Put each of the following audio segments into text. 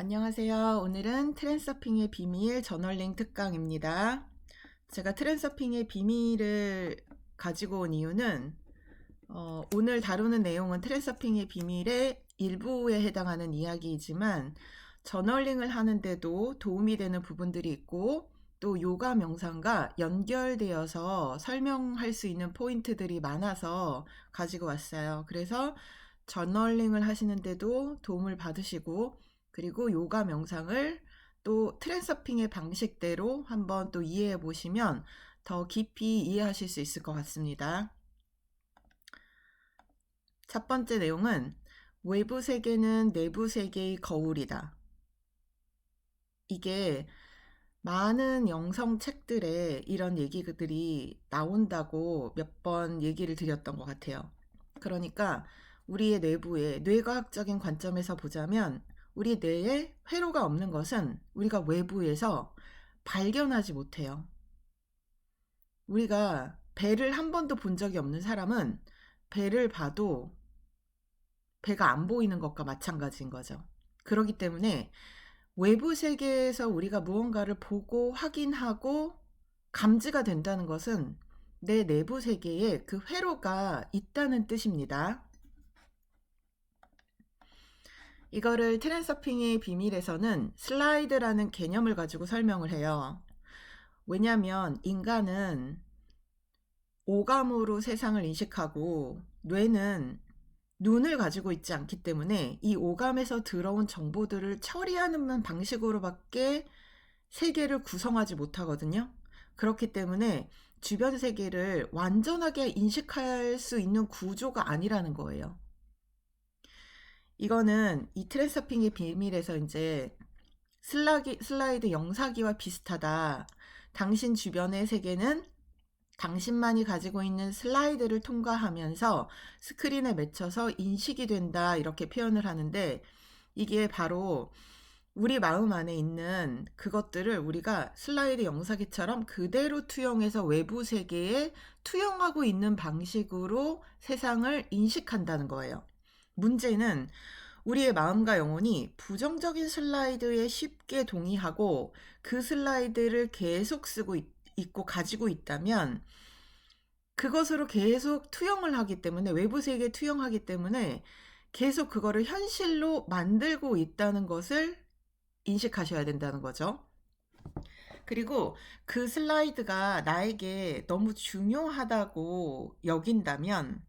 안녕하세요. 오늘은 트랜서핑의 비밀 저널링 특강입니다. 제가 트랜서핑의 비밀을 가지고 온 이유는 오늘 다루는 내용은 트랜서핑의 비밀의 일부에 해당하는 이야기이지만 저널링을 하는데도 도움이 되는 부분들이 있고 또 요가 명상과 연결되어서 설명할 수 있는 포인트들이 많아서 가지고 왔어요. 그래서 저널링을 하시는데도 도움을 받으시고 그리고 요가 명상을 또 트랜서핑의 방식대로 한번 또 이해해 보시면 더 깊이 이해하실 수 있을 것 같습니다. 첫 번째 내용은 외부 세계는 내부 세계의 거울이다. 이게 많은 영성 책들에 이런 얘기들이 나온다고 몇 번 얘기를 드렸던 것 같아요. 그러니까 우리의 내부에 뇌과학적인 관점에서 보자면 우리 뇌에 회로가 없는 것은 우리가 외부에서 발견하지 못해요. 우리가 배를 한 번도 본 적이 없는 사람은 배를 봐도 배가 안 보이는 것과 마찬가지인 거죠. 그렇기 때문에 외부 세계에서 우리가 무언가를 보고 확인하고 감지가 된다는 것은 내 내부 세계에 그 회로가 있다는 뜻입니다. 이거를 트랜서핑의 비밀에서는 슬라이드라는 개념을 가지고 설명을 해요. 왜냐하면 인간은 오감으로 세상을 인식하고 뇌는 눈을 가지고 있지 않기 때문에 이 오감에서 들어온 정보들을 처리하는 방식으로밖에 세계를 구성하지 못하거든요. 그렇기 때문에 주변 세계를 완전하게 인식할 수 있는 구조가 아니라는 거예요. 이거는 이 트랜서핑의 비밀에서 이제 슬라이드 영사기와 비슷하다. 당신 주변의 세계는 당신만이 가지고 있는 슬라이드를 통과하면서 스크린에 맺혀서 인식이 된다. 이렇게 표현을 하는데 이게 바로 우리 마음 안에 있는 그것들을 우리가 슬라이드 영상기처럼 그대로 투영해서 외부 세계에 투영하고 있는 방식으로 세상을 인식한다는 거예요. 문제는 우리의 마음과 영혼이 부정적인 슬라이드에 쉽게 동의하고 그 슬라이드를 계속 쓰고 있고 가지고 있다면 그것으로 계속 투영을 하기 때문에 외부 세계에 투영하기 때문에 계속 그거를 현실로 만들고 있다는 것을 인식하셔야 된다는 거죠. 그리고 그 슬라이드가 나에게 너무 중요하다고 여긴다면,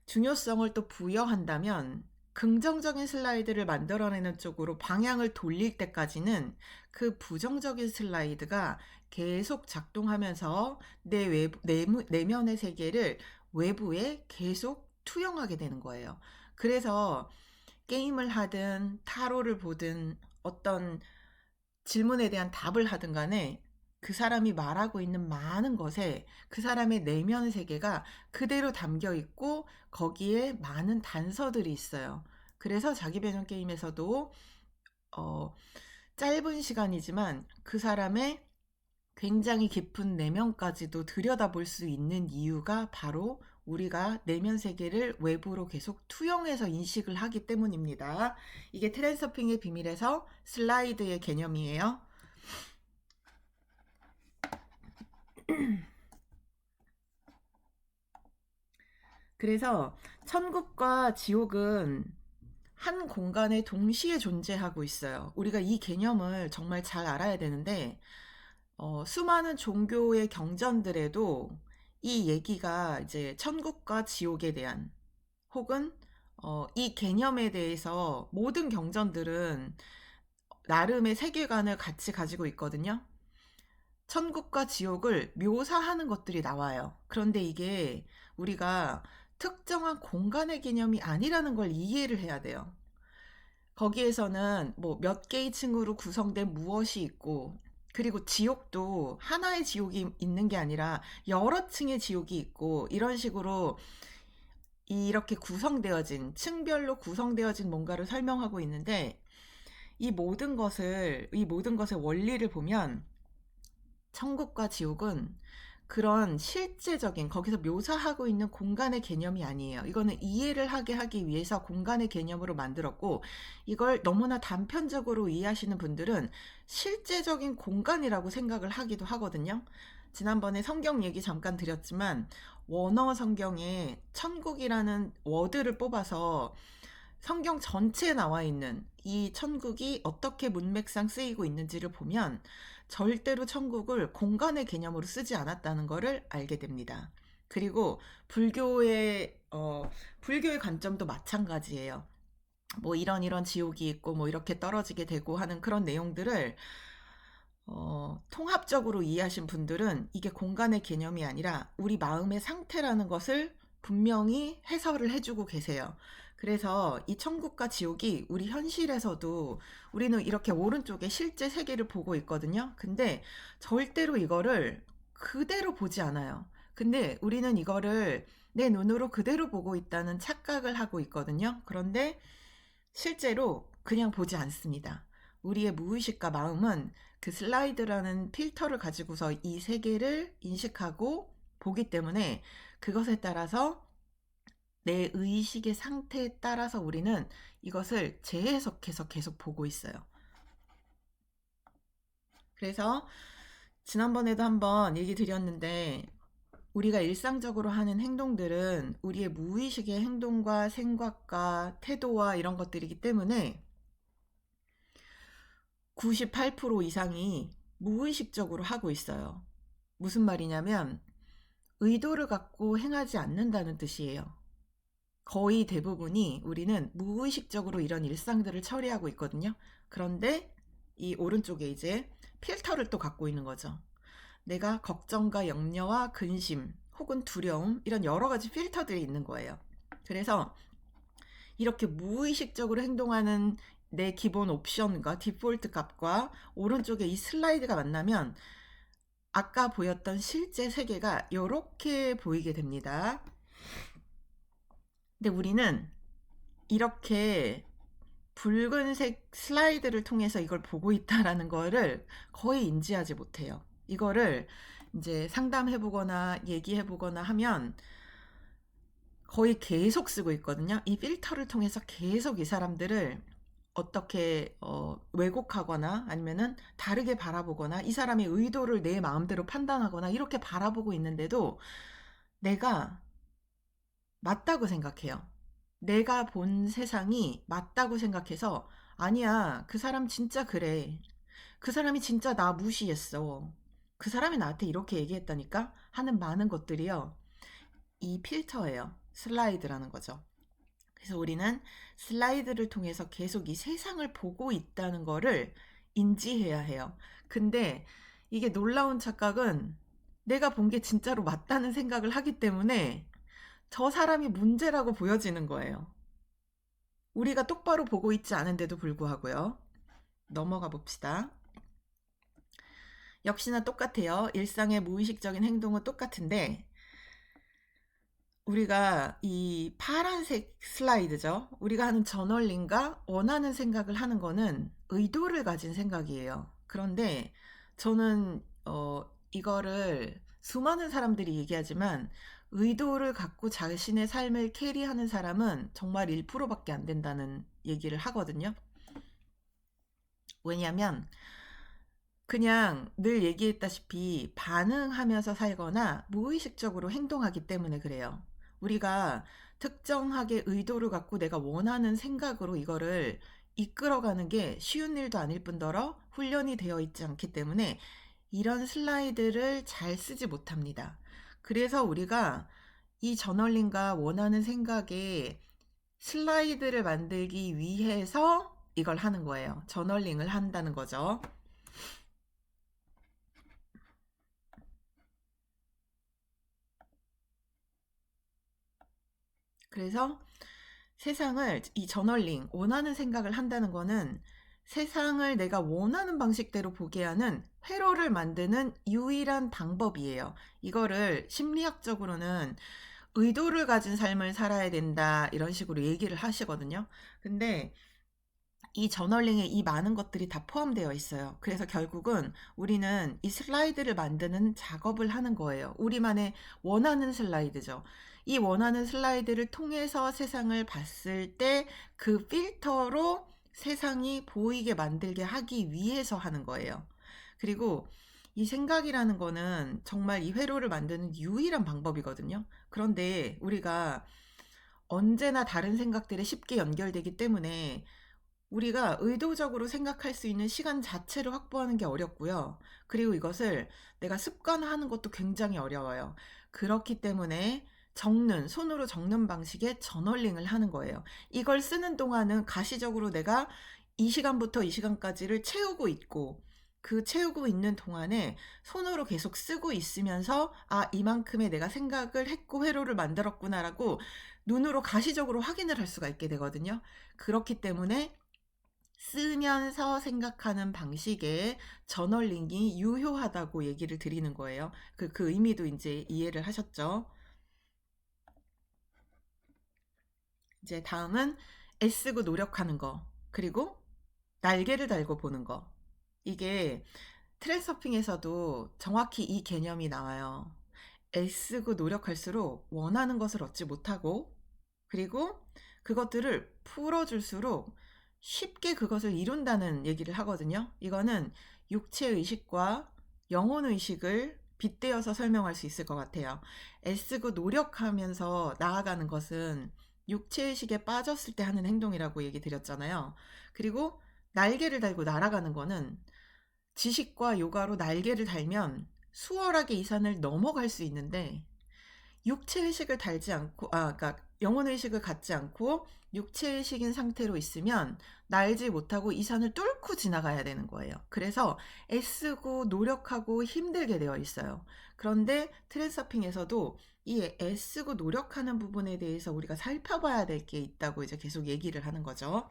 중요성을 또 부여한다면, 긍정적인 슬라이드를 만들어내는 쪽으로 방향을 돌릴 때까지는 그 부정적인 슬라이드가 계속 작동하면서 내면의 세계를 외부에 계속 투영하게 되는 거예요. 그래서 게임을 하든 타로를 보든 어떤 질문에 대한 답을 하든 간에 그 사람이 말하고 있는 많은 것에 그 사람의 내면 세계가 그대로 담겨 있고 거기에 많은 단서들이 있어요. 그래서 자기 변형 게임에서도 짧은 시간이지만 그 사람의 굉장히 깊은 내면까지도 들여다볼 수 있는 이유가 바로 우리가 내면 세계를 외부로 계속 투영해서 인식을 하기 때문입니다. 이게 트랜서핑의 비밀에서 슬라이드의 개념이에요. 그래서 천국과 지옥은 한 공간에 동시에 존재하고 있어요. 우리가 이 개념을 정말 잘 알아야 되는데 수많은 종교의 경전들에도 이 얘기가 이제 천국과 지옥에 대한 혹은 이 개념에 대해서 모든 경전들은 나름의 세계관을 같이 가지고 있거든요. 천국과 지옥을 묘사하는 것들이 나와요. 그런데 이게 우리가 특정한 공간의 개념이 아니라는 걸 이해를 해야 돼요. 거기에서는 뭐 몇 개의 층으로 구성된 무엇이 있고 그리고 지옥도 하나의 지옥이 있는 게 아니라 여러 층의 지옥이 있고 이런 식으로 이렇게 구성되어진 층별로 구성되어진 뭔가를 설명하고 있는데 이 모든 것의 원리를 보면 천국과 지옥은 그런 실제적인 거기서 묘사하고 있는 공간의 개념이 아니에요. 이거는 이해를 하게 하기 위해서 공간의 개념으로 만들었고, 이걸 너무나 단편적으로 이해하시는 분들은 실제적인 공간이라고 생각을 하기도 하거든요. 지난번에 성경 얘기 잠깐 드렸지만 원어 성경에 천국이라는 워드를 뽑아서 성경 전체에 나와 있는 이 천국이 어떻게 문맥상 쓰이고 있는지를 보면 절대로 천국을 공간의 개념으로 쓰지 않았다는 것을 알게 됩니다. 그리고 불교의 관점도 마찬가지예요. 뭐 이런 지옥이 있고 뭐 이렇게 떨어지게 되고 하는 그런 내용들을 통합적으로 이해하신 분들은 이게 공간의 개념이 아니라 우리 마음의 상태라는 것을 분명히 해설을 해주고 계세요. 그래서 이 천국과 지옥이 우리 현실에서도 우리는 이렇게 오른쪽에 실제 세계를 보고 있거든요. 근데 절대로 이거를 그대로 보지 않아요. 근데 우리는 이거를 내 눈으로 그대로 보고 있다는 착각을 하고 있거든요. 그런데 실제로 그냥 보지 않습니다. 우리의 무의식과 마음은 그 슬라이드라는 필터를 가지고서 이 세계를 인식하고 보기 때문에 그것에 따라서 내 의식의 상태에 따라서 우리는 이것을 재해석해서 계속 보고 있어요. 그래서 지난번에도 한번 얘기 드렸는데 우리가 일상적으로 하는 행동들은 우리의 무의식의 행동과 생각과 태도와 이런 것들이기 때문에 98% 이상이 무의식적으로 하고 있어요. 무슨 말이냐면 의도를 갖고 행하지 않는다는 뜻이에요. 거의 대부분이 우리는 무의식적으로 이런 일상들을 처리하고 있거든요. 그런데 이 오른쪽에 이제 필터를 또 갖고 있는 거죠. 내가 걱정과 염려와 근심 혹은 두려움 이런 여러 가지 필터들이 있는 거예요. 그래서 이렇게 무의식적으로 행동하는 내 기본 옵션과 디폴트 값과 오른쪽에 이 슬라이드가 만나면 아까 보였던 실제 세계가 이렇게 보이게 됩니다. 근데 우리는 이렇게 붉은색 슬라이드를 통해서 이걸 보고 있다라는 거를 거의 인지하지 못해요. 이거를 이제 상담해보거나 얘기해보거나 하면 거의 계속 쓰고 있거든요. 이 필터를 통해서 계속 이 사람들을 어떻게 왜곡하거나 아니면은 다르게 바라보거나 이 사람의 의도를 내 마음대로 판단하거나 이렇게 바라보고 있는데도 내가 맞다고 생각해요. 내가 본 세상이 맞다고 생각해서 아니야, 그 사람 진짜 그래. 그 사람이 진짜 나 무시했어. 그 사람이 나한테 이렇게 얘기했다니까 하는 많은 것들이요. 이 필터예요. 슬라이드라는 거죠. 그래서 우리는 슬라이드를 통해서 계속 이 세상을 보고 있다는 거를 인지해야 해요. 근데 이게 놀라운 착각은 내가 본 게 진짜로 맞다는 생각을 하기 때문에 저 사람이 문제라고 보여지는 거예요. 우리가 똑바로 보고 있지 않은데도 불구하고요. 넘어가 봅시다. 역시나 똑같아요. 일상의 무의식적인 행동은 똑같은데 우리가 이 파란색 슬라이드죠. 우리가 하는 저널링과 원하는 생각을 하는 거는 의도를 가진 생각이에요. 그런데 저는 이거를 수많은 사람들이 얘기하지만 의도를 갖고 자신의 삶을 캐리하는 사람은 정말 1%밖에 안 된다는 얘기를 하거든요. 왜냐하면 그냥 늘 얘기했다시피 반응하면서 살거나 무의식적으로 행동하기 때문에 그래요. 우리가 특정하게 의도를 갖고 내가 원하는 생각으로 이거를 이끌어가는 게 쉬운 일도 아닐 뿐더러 훈련이 되어 있지 않기 때문에 이런 슬라이드를 잘 쓰지 못합니다. 그래서 우리가 이 저널링과 원하는 생각에 슬라이드를 만들기 위해서 이걸 하는 거예요. 저널링을 한다는 거죠. 그래서 세상을 이 저널링, 원하는 생각을 한다는 거는 세상을 내가 원하는 방식대로 보게 하는 회로를 만드는 유일한 방법이에요. 이거를 심리학적으로는 의도를 가진 삶을 살아야 된다 이런 식으로 얘기를 하시거든요. 근데 이 저널링에 이 많은 것들이 다 포함되어 있어요. 그래서 결국은 우리는 이 슬라이드를 만드는 작업을 하는 거예요. 우리만의 원하는 슬라이드죠. 이 원하는 슬라이드를 통해서 세상을 봤을 때 그 필터로 세상이 보이게 만들게 하기 위해서 하는 거예요. 그리고 이 생각이라는 거는 정말 이 회로를 만드는 유일한 방법이거든요. 그런데 우리가 언제나 다른 생각들에 쉽게 연결되기 때문에 우리가 의도적으로 생각할 수 있는 시간 자체를 확보하는 게 어렵고요. 그리고 이것을 내가 습관화하는 것도 굉장히 어려워요. 그렇기 때문에 손으로 적는 방식의 저널링을 하는 거예요. 이걸 쓰는 동안은 가시적으로 내가 이 시간부터 이 시간까지를 채우고 있고, 그 채우고 있는 동안에 손으로 계속 쓰고 있으면서, 아, 이만큼의 내가 생각을 했고 회로를 만들었구나라고 눈으로 가시적으로 확인을 할 수가 있게 되거든요. 그렇기 때문에 쓰면서 생각하는 방식의 저널링이 유효하다고 얘기를 드리는 거예요. 그 의미도 이제 이해를 하셨죠? 이제 다음은 애쓰고 노력하는 거, 그리고 날개를 달고 보는 거. 이게 트랜서핑에서도 정확히 이 개념이 나와요. 애쓰고 노력할수록 원하는 것을 얻지 못하고, 그리고 그것들을 풀어줄수록 쉽게 그것을 이룬다는 얘기를 하거든요. 이거는 육체의식과 영혼의식을 빗대어서 설명할 수 있을 것 같아요. 애쓰고 노력하면서 나아가는 것은 육체의식에 빠졌을 때 하는 행동이라고 얘기 드렸잖아요. 그리고 날개를 달고 날아가는 거는 지식과 요가로 날개를 달면 수월하게 이 산을 넘어갈 수 있는데, 육체의식을 달지 않고, 그러니까 영혼의식을 갖지 않고 육체의식인 상태로 있으면 날지 못하고 이 산을 뚫고 지나가야 되는 거예요. 그래서 애쓰고 노력하고 힘들게 되어 있어요. 그런데 트랜서핑에서도 이 애쓰고 노력하는 부분에 대해서 우리가 살펴봐야 될 게 있다고 이제 계속 얘기를 하는 거죠.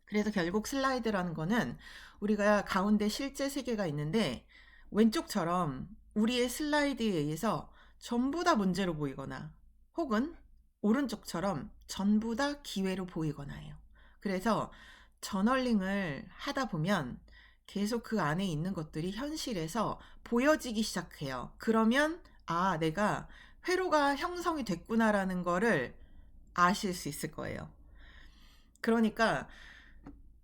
그래서 결국 슬라이드라는 거는 우리가 가운데 실제 세계가 있는데, 왼쪽처럼 우리의 슬라이드에 의해서 전부 다 문제로 보이거나, 혹은 오른쪽처럼 전부 다 기회로 보이거나 해요. 그래서 저널링을 하다 보면 계속 그 안에 있는 것들이 현실에서 보여지기 시작해요. 그러면 아, 내가 회로가 형성이 됐구나라는 거를 아실 수 있을 거예요. 그러니까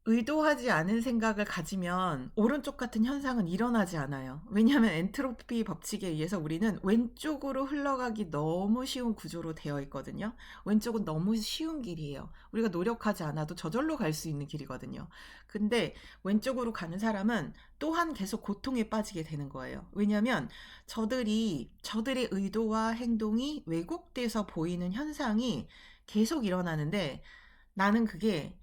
의도하지 않은 생각을 가지면 오른쪽 같은 현상은 일어나지 않아요. 왜냐하면 엔트로피 법칙에 의해서 우리는 왼쪽으로 흘러가기 너무 쉬운 구조로 되어 있거든요. 왼쪽은 너무 쉬운 길이에요. 우리가 노력하지 않아도 저절로 갈 수 있는 길이거든요. 근데 왼쪽으로 가는 사람은 또한 계속 고통에 빠지게 되는 거예요. 왜냐하면 저들의 의도와 행동이 왜곡돼서 보이는 현상이 계속 일어나는데, 나는 그게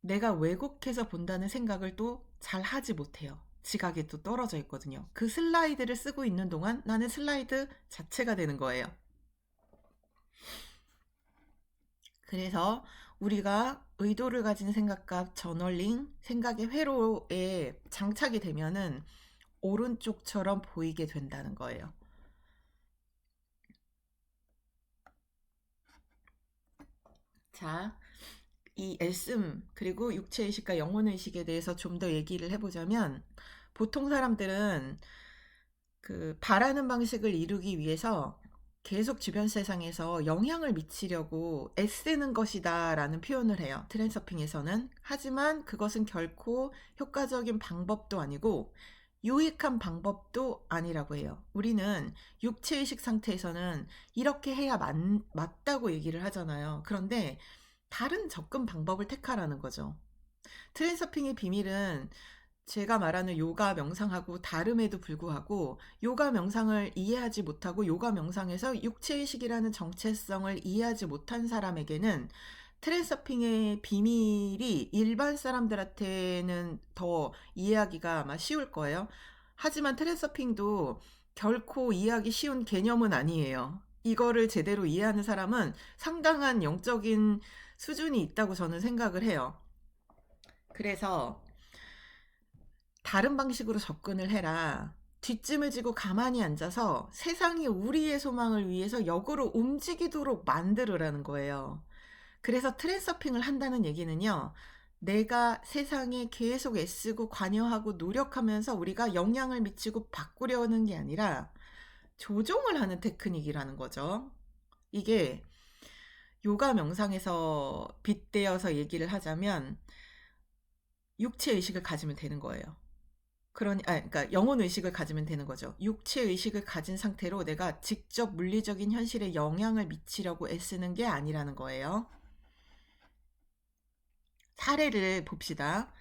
내가 왜곡해서 본다는 생각을 또 잘 하지 못해요. 지각이 또 떨어져 있거든요. 그 슬라이드를 쓰고 있는 동안 나는 슬라이드 자체가 되는 거예요. 그래서 우리가 의도를 가진 생각과 저널링, 생각의 회로에 장착이 되면은 오른쪽처럼 보이게 된다는 거예요. 자, 이 애씀, 그리고 육체의식과 영혼의식에 대해서 좀 더 얘기를 해보자면, 보통 사람들은 그 바라는 방식을 이루기 위해서 계속 주변 세상에서 영향을 미치려고 애쓰는 것이다 라는 표현을 해요. 트랜서핑에서는. 하지만 그것은 결코 효과적인 방법도 아니고 유익한 방법도 아니라고 해요. 우리는 육체의식 상태에서는 이렇게 해야 맞다고 얘기를 하잖아요. 그런데 다른 접근 방법을 택하라는 거죠. 트랜서핑의 비밀은 제가 말하는 요가 명상하고 다름에도 불구하고, 요가 명상을 이해하지 못하고 요가 명상에서 육체의식이라는 정체성을 이해하지 못한 사람에게는 트랜서핑의 비밀이 일반 사람들한테는 더 이해하기가 아마 쉬울 거예요. 하지만 트랜서핑도 결코 이해하기 쉬운 개념은 아니에요. 이거를 제대로 이해하는 사람은 상당한 영적인 수준이 있다고 저는 생각을 해요. 그래서 다른 방식으로 접근을 해라. 뒷짐을 지고 가만히 앉아서 세상이 우리의 소망을 위해서 역으로 움직이도록 만들으라는 거예요. 그래서 트랜서핑을 한다는 얘기는요. 내가 세상에 계속 애쓰고 관여하고 노력하면서 우리가 영향을 미치고 바꾸려는 게 아니라 조종을 하는 테크닉이라는 거죠. 이게 요가 명상에서 빗대어서 얘기를 하자면 육체 의식을 가지면 되는 거예요. 그러니까 영혼 의식을 가지면 되는 거죠. 육체 의식을 가진 상태로 내가 직접 물리적인 현실에 영향을 미치려고 애쓰는 게 아니라는 거예요. 사례를 봅시다.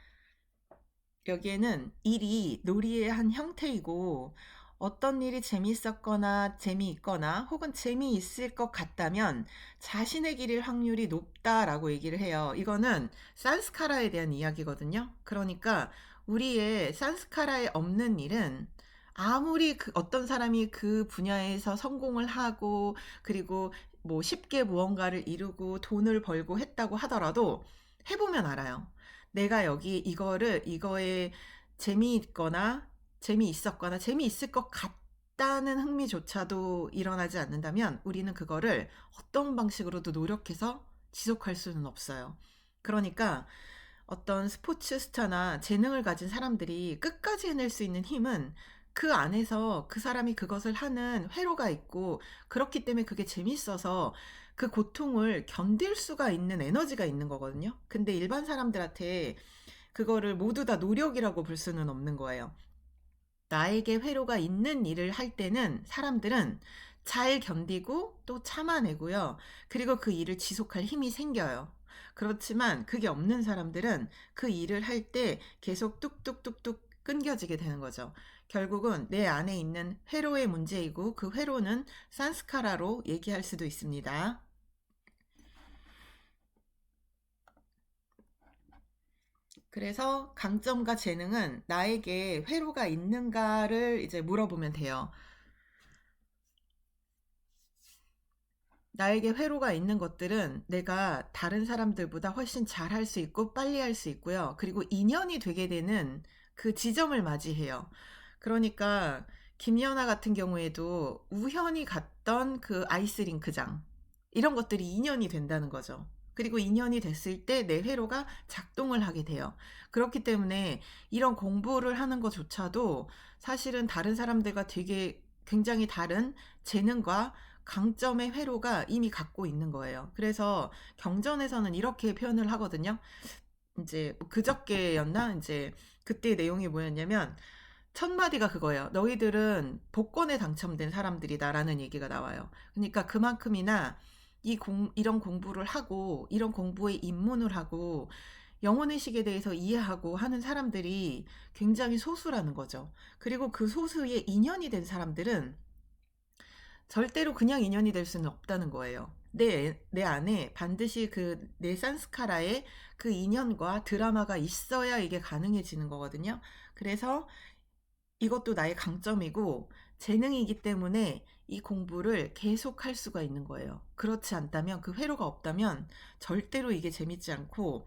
여기에는 일이 놀이의 한 형태이고 어떤 일이 재미있었거나 재미있거나 혹은 재미있을 것 같다면 자신의 길일 확률이 높다라고 얘기를 해요. 이거는 산스카라에 대한 이야기거든요. 그러니까 우리의 산스카라에 없는 일은 아무리 어떤 사람이 그 분야에서 성공을 하고 그리고 뭐 쉽게 무언가를 이루고 돈을 벌고 했다고 하더라도 해보면 알아요. 내가 여기 이거에 재미있거나 재미있었거나 재미있을 것 같다는 흥미조차도 일어나지 않는다면 우리는 그거를 어떤 방식으로도 노력해서 지속할 수는 없어요. 그러니까 어떤 스포츠 스타나 재능을 가진 사람들이 끝까지 해낼 수 있는 힘은 그 안에서 그 사람이 그것을 하는 회로가 있고 그렇기 때문에 그게 재밌어서 그 고통을 견딜 수가 있는 에너지가 있는 거거든요. 근데 일반 사람들한테 그거를 모두 다 노력이라고 볼 수는 없는 거예요. 나에게 회로가 있는 일을 할 때는 사람들은 잘 견디고 또 참아내고요. 그리고 그 일을 지속할 힘이 생겨요. 그렇지만 그게 없는 사람들은 그 일을 할 때 계속 뚝뚝뚝뚝 끊겨지게 되는 거죠. 결국은 내 안에 있는 회로의 문제이고 그 회로는 산스카라로 얘기할 수도 있습니다. 그래서 강점과 재능은 나에게 회로가 있는가를 이제 물어보면 돼요. 나에게 회로가 있는 것들은 내가 다른 사람들보다 훨씬 잘할 수 있고 빨리 할 수 있고요. 그리고 인연이 되게 되는 그 지점을 맞이해요. 그러니까 김연아 같은 경우에도 우연히 갔던 그 아이스링크장 이런 것들이 인연이 된다는 거죠. 그리고 인연이 됐을 때 내 회로가 작동을 하게 돼요. 그렇기 때문에 이런 공부를 하는 것조차도 사실은 다른 사람들과 되게 굉장히 다른 재능과 강점의 회로가 이미 갖고 있는 거예요. 그래서 경전에서는 이렇게 표현을 하거든요. 이제 그저께였나? 이제 그때 내용이 뭐였냐면 첫 마디가 그거예요. 너희들은 복권에 당첨된 사람들이다라는 얘기가 나와요. 그러니까 그만큼이나 이런 공부를 하고 이런 공부에 입문을 하고 영혼의식에 대해서 이해하고 하는 사람들이 굉장히 소수라는 거죠. 그리고 그 소수의 인연이 된 사람들은 절대로 그냥 인연이 될 수는 없다는 거예요. 내 안에 반드시 그 내 산스카라에 그 인연과 드라마가 있어야 이게 가능해지는 거거든요. 그래서 이것도 나의 강점이고 재능이기 때문에 이 공부를 계속 할 수가 있는 거예요. 그렇지 않다면 그 회로가 없다면 절대로 이게 재밌지 않고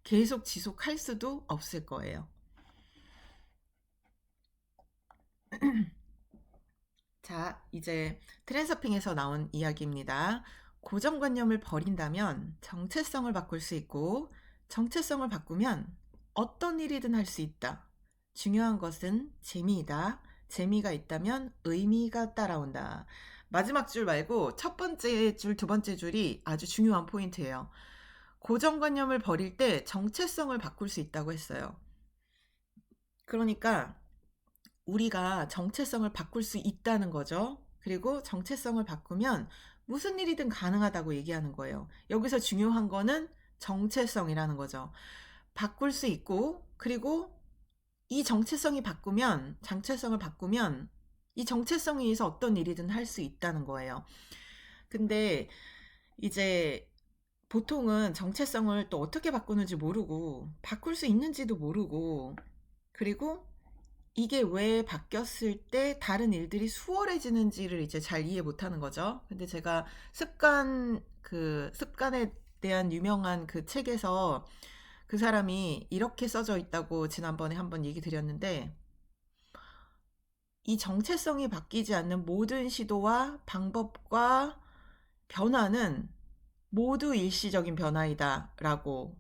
계속 지속할 수도 없을 거예요. 자, 이제 트랜서핑에서 나온 이야기입니다. 고정관념을 버린다면 정체성을 바꿀 수 있고, 정체성을 바꾸면 어떤 일이든 할 수 있다. 중요한 것은 재미이다. 재미가 있다면 의미가 따라온다. 마지막 줄 말고 첫 번째 줄, 두 번째 줄이 아주 중요한 포인트예요. 고정관념을 버릴 때 정체성을 바꿀 수 있다고 했어요. 그러니까 우리가 정체성을 바꿀 수 있다는 거죠. 그리고 정체성을 바꾸면 무슨 일이든 가능하다고 얘기하는 거예요. 여기서 중요한 거는 정체성이라는 거죠. 바꿀 수 있고, 그리고 이 정체성을 바꾸면 이 정체성에 의해서 어떤 일이든 할 수 있다는 거예요. 근데 이제 보통은 정체성을 또 어떻게 바꾸는지 모르고, 바꿀 수 있는지도 모르고, 그리고 이게 왜 바뀌었을 때 다른 일들이 수월해지는지를 이제 잘 이해 못하는 거죠. 근데 제가 습관에 대한 유명한 그 책에서 그 사람이 이렇게 써져 있다고 지난번에 한번 얘기 드렸는데, 이 정체성이 바뀌지 않는 모든 시도와 방법과 변화는 모두 일시적인 변화이다 라고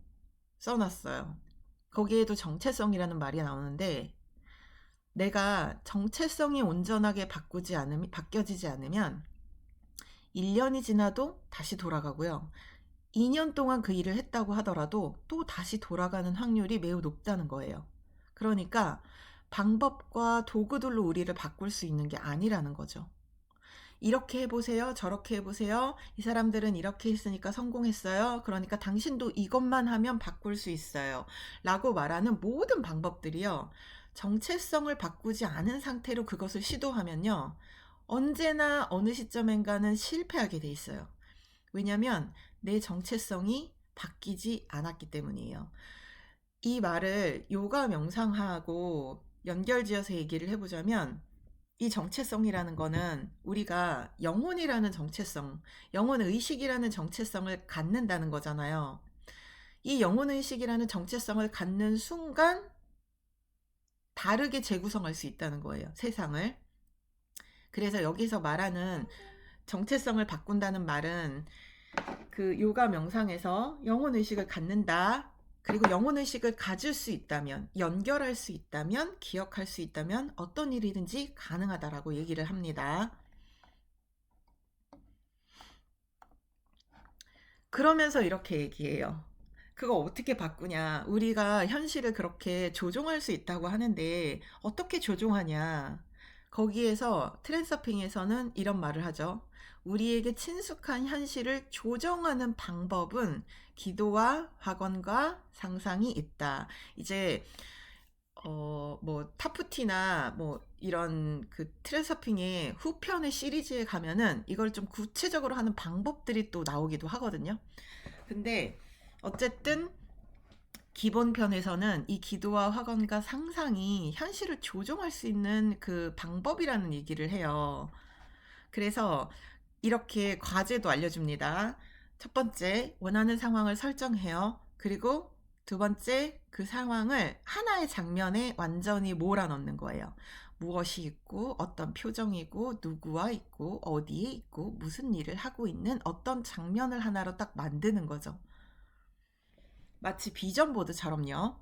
써놨어요. 거기에도 정체성이라는 말이 나오는데, 내가 정체성이 온전하게 바뀌어지지 않으면 1년이 지나도 다시 돌아가고요. 2년 동안 그 일을 했다고 하더라도 또 다시 돌아가는 확률이 매우 높다는 거예요. 그러니까 방법과 도구들로 우리를 바꿀 수 있는 게 아니라는 거죠. 이렇게 해보세요. 저렇게 해보세요. 이 사람들은 이렇게 했으니까 성공했어요. 그러니까 당신도 이것만 하면 바꿀 수 있어요. 라고 말하는 모든 방법들이요. 정체성을 바꾸지 않은 상태로 그것을 시도하면요. 언제나 어느 시점엔가는 실패하게 돼 있어요. 왜냐면 내 정체성이 바뀌지 않았기 때문이에요. 이 말을 요가 명상하고 연결지어서 얘기를 해보자면, 이 정체성이라는 거는 우리가 영혼이라는 정체성, 영혼 의식이라는 정체성을 갖는다는 거잖아요. 이 영혼 의식이라는 정체성을 갖는 순간 다르게 재구성할 수 있다는 거예요, 세상을. 그래서 여기서 말하는 정체성을 바꾼다는 말은 그 요가 명상에서 영혼 의식을 갖는다. 그리고 영혼 의식을 가질 수 있다면, 연결할 수 있다면, 기억할 수 있다면 어떤 일이든지 가능하다라고 얘기를 합니다. 그러면서 이렇게 얘기해요. 그거 어떻게 바꾸냐? 우리가 현실을 그렇게 조종할 수 있다고 하는데 어떻게 조종하냐? 거기에서 트랜서핑에서는 이런 말을 하죠. 우리에게 친숙한 현실을 조정하는 방법은 기도와 확언과 상상이 있다. 이제 뭐 타프티나 뭐 이런 그 트랜서핑의 후편의 시리즈에 가면은 이걸 좀 구체적으로 하는 방법들이 또 나오기도 하거든요. 근데 어쨌든 기본편에서는 이 기도와 확언과 상상이 현실을 조종할 수 있는 그 방법이라는 얘기를 해요. 그래서 이렇게 과제도 알려줍니다. 첫 번째, 원하는 상황을 설정해요. 그리고 두 번째, 그 상황을 하나의 장면에 완전히 몰아넣는 거예요. 무엇이 있고, 어떤 표정이고, 누구와 있고, 어디에 있고, 무슨 일을 하고 있는 어떤 장면을 하나로 딱 만드는 거죠. 마치 비전 보드처럼요.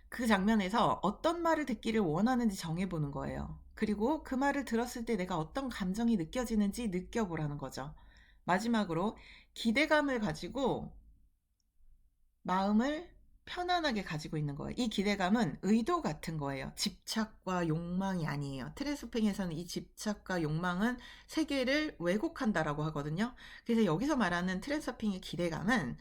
그 장면에서 어떤 말을 듣기를 원하는지 정해보는 거예요. 그리고 그 말을 들었을 때 내가 어떤 감정이 느껴지는지 느껴보라는 거죠. 마지막으로 기대감을 가지고 마음을 편안하게 가지고 있는 거예요. 이 기대감은 의도 같은 거예요. 집착과 욕망이 아니에요. 트랜스핑에서는 이 집착과 욕망은 세계를 왜곡한다라고 하거든요. 그래서 여기서 말하는 트랜스핑의 기대감은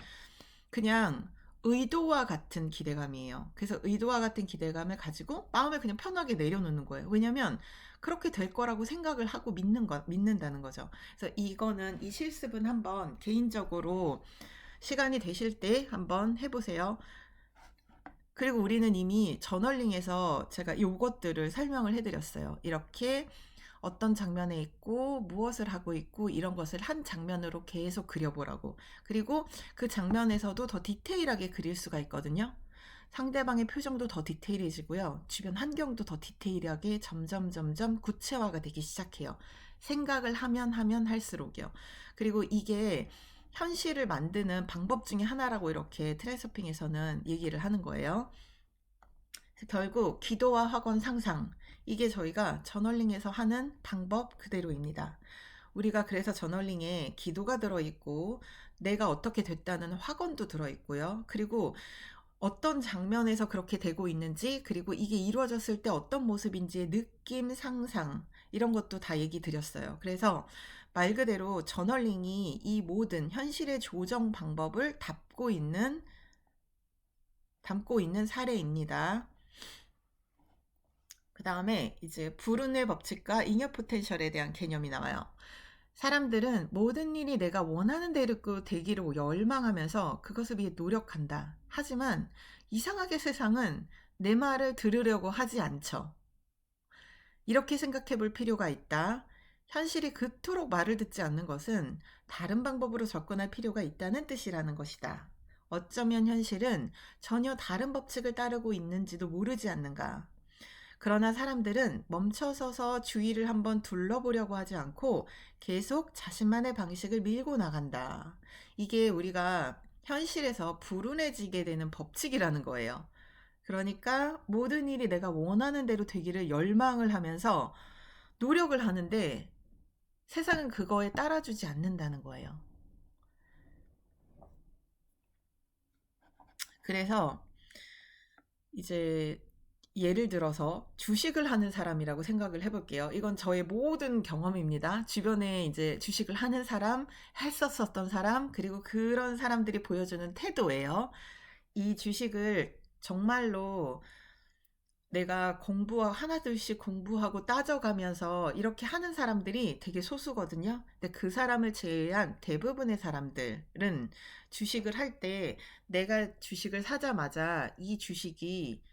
그냥 의도와 같은 기대감이에요. 그래서 의도와 같은 기대감을 가지고 마음에 그냥 편하게 내려놓는 거예요. 왜냐면 그렇게 될 거라고 생각을 하고 믿는다는 거죠. 그래서 이 실습은 한번 개인적으로 시간이 되실 때 한번 해보세요. 그리고 우리는 이미 저널링에서 제가 요것들을 설명을 해드렸어요. 이렇게 어떤 장면에 있고 무엇을 하고 있고 이런 것을 한 장면으로 계속 그려보라고. 그리고 그 장면에서도 더 디테일하게 그릴 수가 있거든요. 상대방의 표정도 더 디테일해지고요. 주변 환경도 더 디테일하게 점점 구체화가 되기 시작해요. 생각을 하면 할수록요. 그리고 이게 현실을 만드는 방법 중에 하나라고 이렇게 트랜서핑에서는 얘기를 하는 거예요. 결국 기도와 확언 상상, 이게 저희가 저널링에서 하는 방법 그대로입니다. 우리가 그래서 저널링에 기도가 들어있고 내가 어떻게 됐다는 확언도 들어있고요. 그리고 어떤 장면에서 그렇게 되고 있는지, 그리고 이게 이루어졌을 때 어떤 모습인지의 느낌, 상상, 이런 것도 다 얘기 드렸어요. 그래서 말 그대로 저널링이 이 모든 현실의 조정 방법을 담고 있는 사례입니다. 그 다음에 이제 불운의 법칙과 잉여 포텐셜에 대한 개념이 나와요. 사람들은 모든 일이 내가 원하는 대로 되기를 열망하면서 그것을 위해 노력한다. 하지만 이상하게 세상은 내 말을 들으려고 하지 않죠. 이렇게 생각해 볼 필요가 있다. 현실이 그토록 말을 듣지 않는 것은 다른 방법으로 접근할 필요가 있다는 뜻이라는 것이다. 어쩌면 현실은 전혀 다른 법칙을 따르고 있는지도 모르지 않는가. 그러나 사람들은 멈춰서서 주위를 한번 둘러보려고 하지 않고 계속 자신만의 방식을 밀고 나간다. 이게 우리가 현실에서 불운해지게 되는 법칙이라는 거예요. 그러니까 모든 일이 내가 원하는 대로 되기를 열망을 하면서 노력을 하는데 세상은 그거에 따라주지 않는다는 거예요. 그래서 이제 예를 들어서 주식을 하는 사람이라고 생각을 해볼게요. 이건 저의 모든 경험입니다. 주변에 이제 주식을 하는 사람, 했었었던 사람, 그리고 그런 사람들이 보여주는 태도예요. 이 주식을 정말로 내가 하나둘씩 공부하고 따져가면서 이렇게 하는 사람들이 되게 소수거든요. 근데 그 사람을 제외한 대부분의 사람들은 주식을 할 때 내가 주식을 사자마자 이 주식이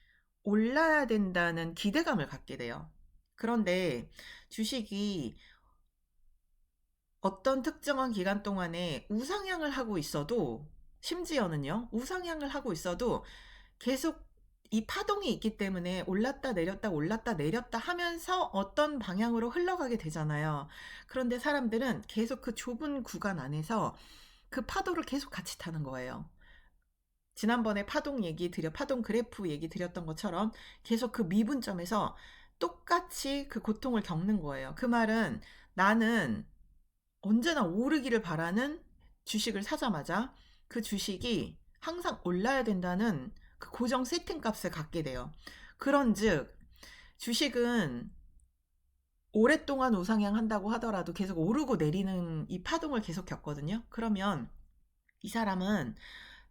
올라야 된다는 기대감을 갖게 돼요. 그런데 주식이 어떤 특정한 기간 동안에 우상향을 하고 있어도, 심지어는요, 우상향을 하고 있어도 계속 이 파동이 있기 때문에 올랐다 내렸다 올랐다 내렸다 하면서 어떤 방향으로 흘러가게 되잖아요. 그런데 사람들은 계속 그 좁은 구간 안에서 그 파도를 계속 같이 타는 거예요. 지난번에 파동 그래프 얘기 드렸던 것처럼 계속 그 미분점에서 똑같이 그 고통을 겪는 거예요. 그 말은 나는 언제나 오르기를 바라는 주식을 사자마자 그 주식이 항상 올라야 된다는 그 고정 세팅 값을 갖게 돼요. 그런즉 주식은 오랫동안 우상향 한다고 하더라도 계속 오르고 내리는 이 파동을 계속 겪거든요. 그러면 이 사람은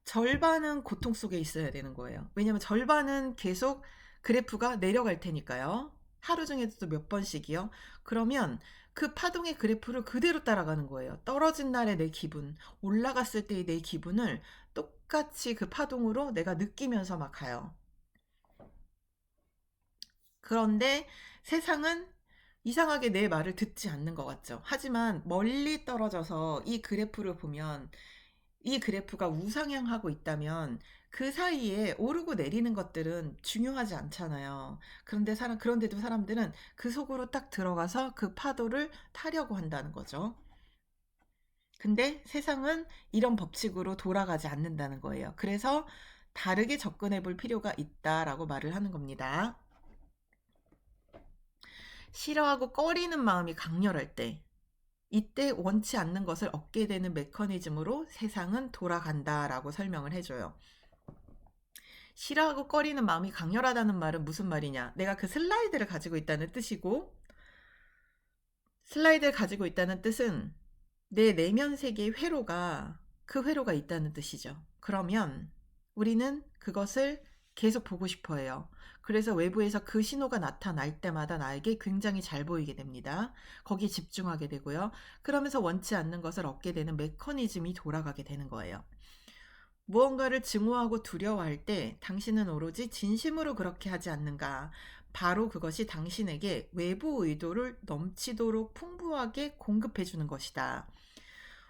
절반은 고통 속에 있어야 되는 거예요. 왜냐면 절반은 계속 그래프가 내려갈 테니까요. 하루 중에도 몇 번씩이요. 그러면 그 파동의 그래프를 그대로 따라가는 거예요. 떨어진 날의 내 기분, 올라갔을 때의 내 기분을 똑같이 그 파동으로 내가 느끼면서 막 가요. 그런데 세상은 이상하게 내 말을 듣지 않는 것 같죠. 하지만 멀리 떨어져서 이 그래프를 보면 이 그래프가 우상향하고 있다면 그 사이에 오르고 내리는 것들은 중요하지 않잖아요. 그런데도 사람들은 그 속으로 딱 들어가서 그 파도를 타려고 한다는 거죠. 근데 세상은 이런 법칙으로 돌아가지 않는다는 거예요. 그래서 다르게 접근해 볼 필요가 있다라고 말을 하는 겁니다. 싫어하고 꺼리는 마음이 강렬할 때, 이때 원치 않는 것을 얻게 되는 메커니즘으로 세상은 돌아간다라고 설명을 해줘요. 싫어하고 꺼리는 마음이 강렬하다는 말은 무슨 말이냐? 내가 그 슬라이드를 가지고 있다는 뜻이고, 슬라이드를 가지고 있다는 뜻은 내 내면 세계의 그 회로가 있다는 뜻이죠. 그러면 우리는 그것을 계속 보고 싶어 해요. 그래서 외부에서 그 신호가 나타날 때마다 나에게 굉장히 잘 보이게 됩니다. 거기에 집중하게 되고요. 그러면서 원치 않는 것을 얻게 되는 메커니즘이 돌아가게 되는 거예요. 무언가를 증오하고 두려워할 때 당신은 오로지 진심으로 그렇게 하지 않는가? 바로 그것이 당신에게 외부 의도를 넘치도록 풍부하게 공급해 주는 것이다.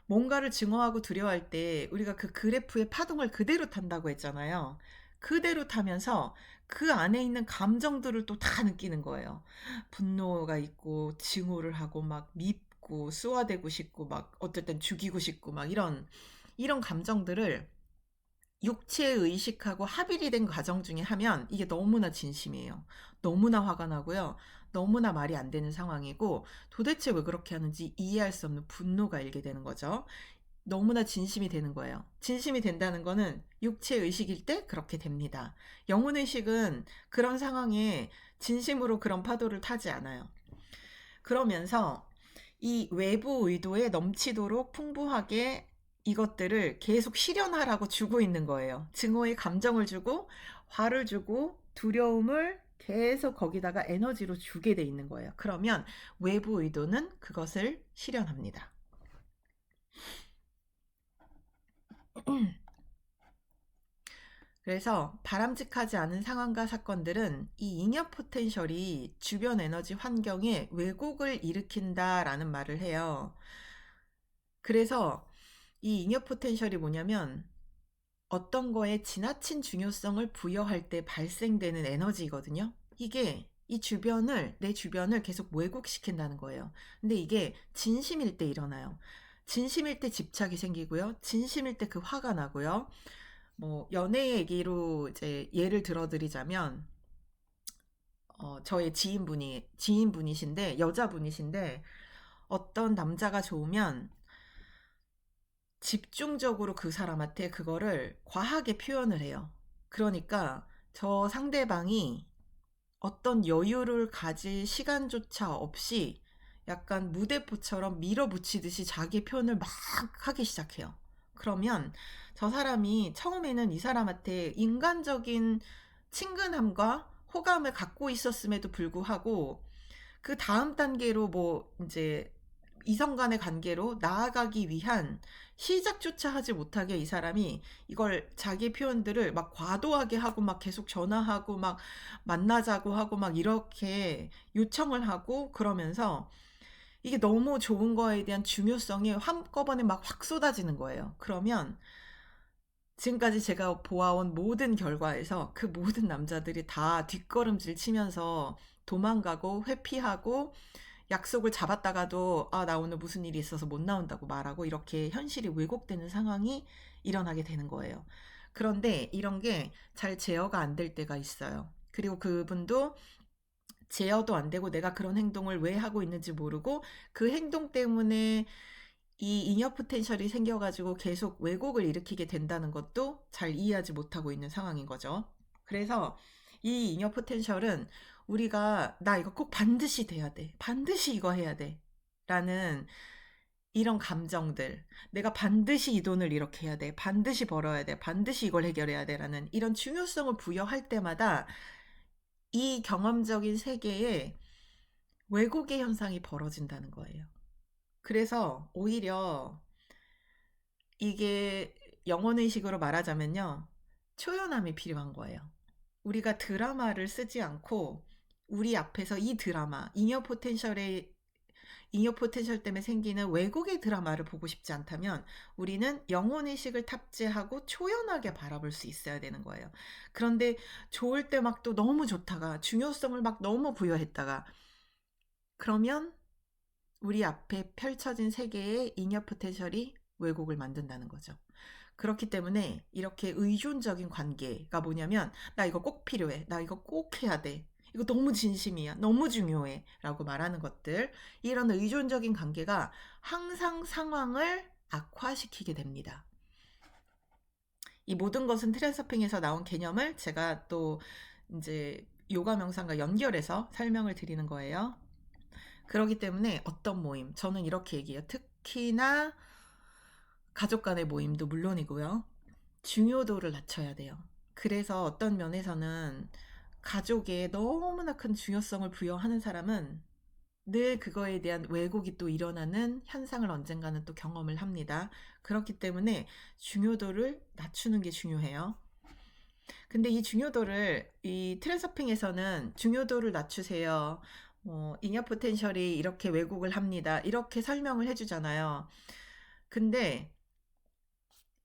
뭔가를 증오하고 두려워할 때 우리가 그 그래프의 파동을 그대로 탄다고 했잖아요. 그대로 타면서 그 안에 있는 감정들을 또 다 느끼는 거예요. 분노가 있고 증오를 하고 막 밉고 쏘아대고 싶고 막 어떨 땐 죽이고 싶고 막 이런 감정들을 육체 의식하고 합일이 된 과정 중에 하면 이게 너무나 진심이에요. 너무나 화가 나고요. 너무나 말이 안 되는 상황이고 도대체 왜 그렇게 하는지 이해할 수 없는 분노가 일게 되는 거죠. 너무나 진심이 되는 거예요. 진심이 된다는 거는 육체 의식일 때 그렇게 됩니다. 영혼 의식은 그런 상황에 진심으로 그런 파도를 타지 않아요. 그러면서 이 외부 의도에 넘치도록 풍부하게 이것들을 계속 실현하라고 주고 있는 거예요. 증오의 감정을 주고 화를 주고 두려움을 계속 거기다가 에너지로 주게 돼 있는 거예요. 그러면 외부 의도는 그것을 실현합니다. 그래서 바람직하지 않은 상황과 사건들은 이 잉여 포텐셜이 주변 에너지 환경에 왜곡을 일으킨다라는 말을 해요. 그래서 이 잉여 포텐셜이 뭐냐면 어떤 거에 지나친 중요성을 부여할 때 발생되는 에너지거든요. 이게 내 주변을 계속 왜곡시킨다는 거예요. 근데 이게 진심일 때 일어나요. 진심일 때 집착이 생기고요. 진심일 때 그 화가 나고요. 뭐, 연애 얘기로 이제 예를 들어드리자면, 저의 지인분이신데, 여자분이신데, 어떤 남자가 좋으면 집중적으로 그 사람한테 그거를 과하게 표현을 해요. 그러니까 저 상대방이 어떤 여유를 가질 시간조차 없이 약간 무대포처럼 밀어붙이듯이 자기 표현을 막 하기 시작해요. 그러면 저 사람이 처음에는 이 사람한테 인간적인 친근함과 호감을 갖고 있었음에도 불구하고 그 다음 단계로 뭐 이제 이성 간의 관계로 나아가기 위한 시작조차 하지 못하게 이 사람이 이걸 자기 표현들을 막 과도하게 하고 막 계속 전화하고 막 만나자고 하고 막 이렇게 요청을 하고 그러면서 이게 너무 좋은 거에 대한 중요성이 한꺼번에 막 확 쏟아지는 거예요. 그러면 지금까지 제가 보아온 모든 결과에서 그 모든 남자들이 다 뒷걸음질 치면서 도망가고 회피하고 약속을 잡았다가도 아, 나 오늘 무슨 일이 있어서 못 나온다고 말하고 이렇게 현실이 왜곡되는 상황이 일어나게 되는 거예요. 그런데 이런 게 잘 제어가 안 될 때가 있어요. 그리고 그분도 제어도 안 되고 내가 그런 행동을 왜 하고 있는지 모르고 그 행동 때문에 이 잉여 포텐셜이 생겨가지고 계속 왜곡을 일으키게 된다는 것도 잘 이해하지 못하고 있는 상황인 거죠. 그래서 이 잉여 포텐셜은 우리가 나 이거 꼭 반드시 돼야 돼. 반드시 이거 해야 돼. 라는 이런 감정들. 내가 반드시 이 돈을 이렇게 해야 돼. 반드시 벌어야 돼. 반드시 이걸 해결해야 돼. 라는 이런 중요성을 부여할 때마다 이 경험적인 세계에 왜곡의 현상이 벌어진다는 거예요. 그래서 오히려 이게 영혼의식으로 말하자면요. 초연함이 필요한 거예요. 우리가 드라마를 쓰지 않고 우리 앞에서 이 드라마, 잉여 포텐셜 때문에 생기는 왜곡의 드라마를 보고 싶지 않다면 우리는 영혼의식을 탑재하고 초연하게 바라볼 수 있어야 되는 거예요. 그런데 좋을 때 막 또 너무 좋다가 중요성을 막 너무 부여했다가 그러면 우리 앞에 펼쳐진 세계의 잉여 포텐셜이 왜곡을 만든다는 거죠. 그렇기 때문에 이렇게 의존적인 관계가 뭐냐면 나 이거 꼭 필요해. 나 이거 꼭 해야 돼. 이거 너무 진심이야. 너무 중요해. 라고 말하는 것들. 이런 의존적인 관계가 항상 상황을 악화시키게 됩니다. 이 모든 것은 트랜서핑에서 나온 개념을 제가 또 이제 요가 명상과 연결해서 설명을 드리는 거예요. 그렇기 때문에 어떤 모임, 저는 이렇게 얘기해요. 특히나 가족 간의 모임도 물론이고요. 중요도를 낮춰야 돼요. 그래서 어떤 면에서는 가족에 너무나 큰 중요성을 부여하는 사람은 늘 그거에 대한 왜곡이 또 일어나는 현상을 언젠가는 또 경험을 합니다. 그렇기 때문에 중요도를 낮추는 게 중요해요. 근데 이 중요도를 이 트랜서핑에서는 중요도를 낮추세요. 잉여 포텐셜이 이렇게 왜곡을 합니다. 이렇게 설명을 해주잖아요. 근데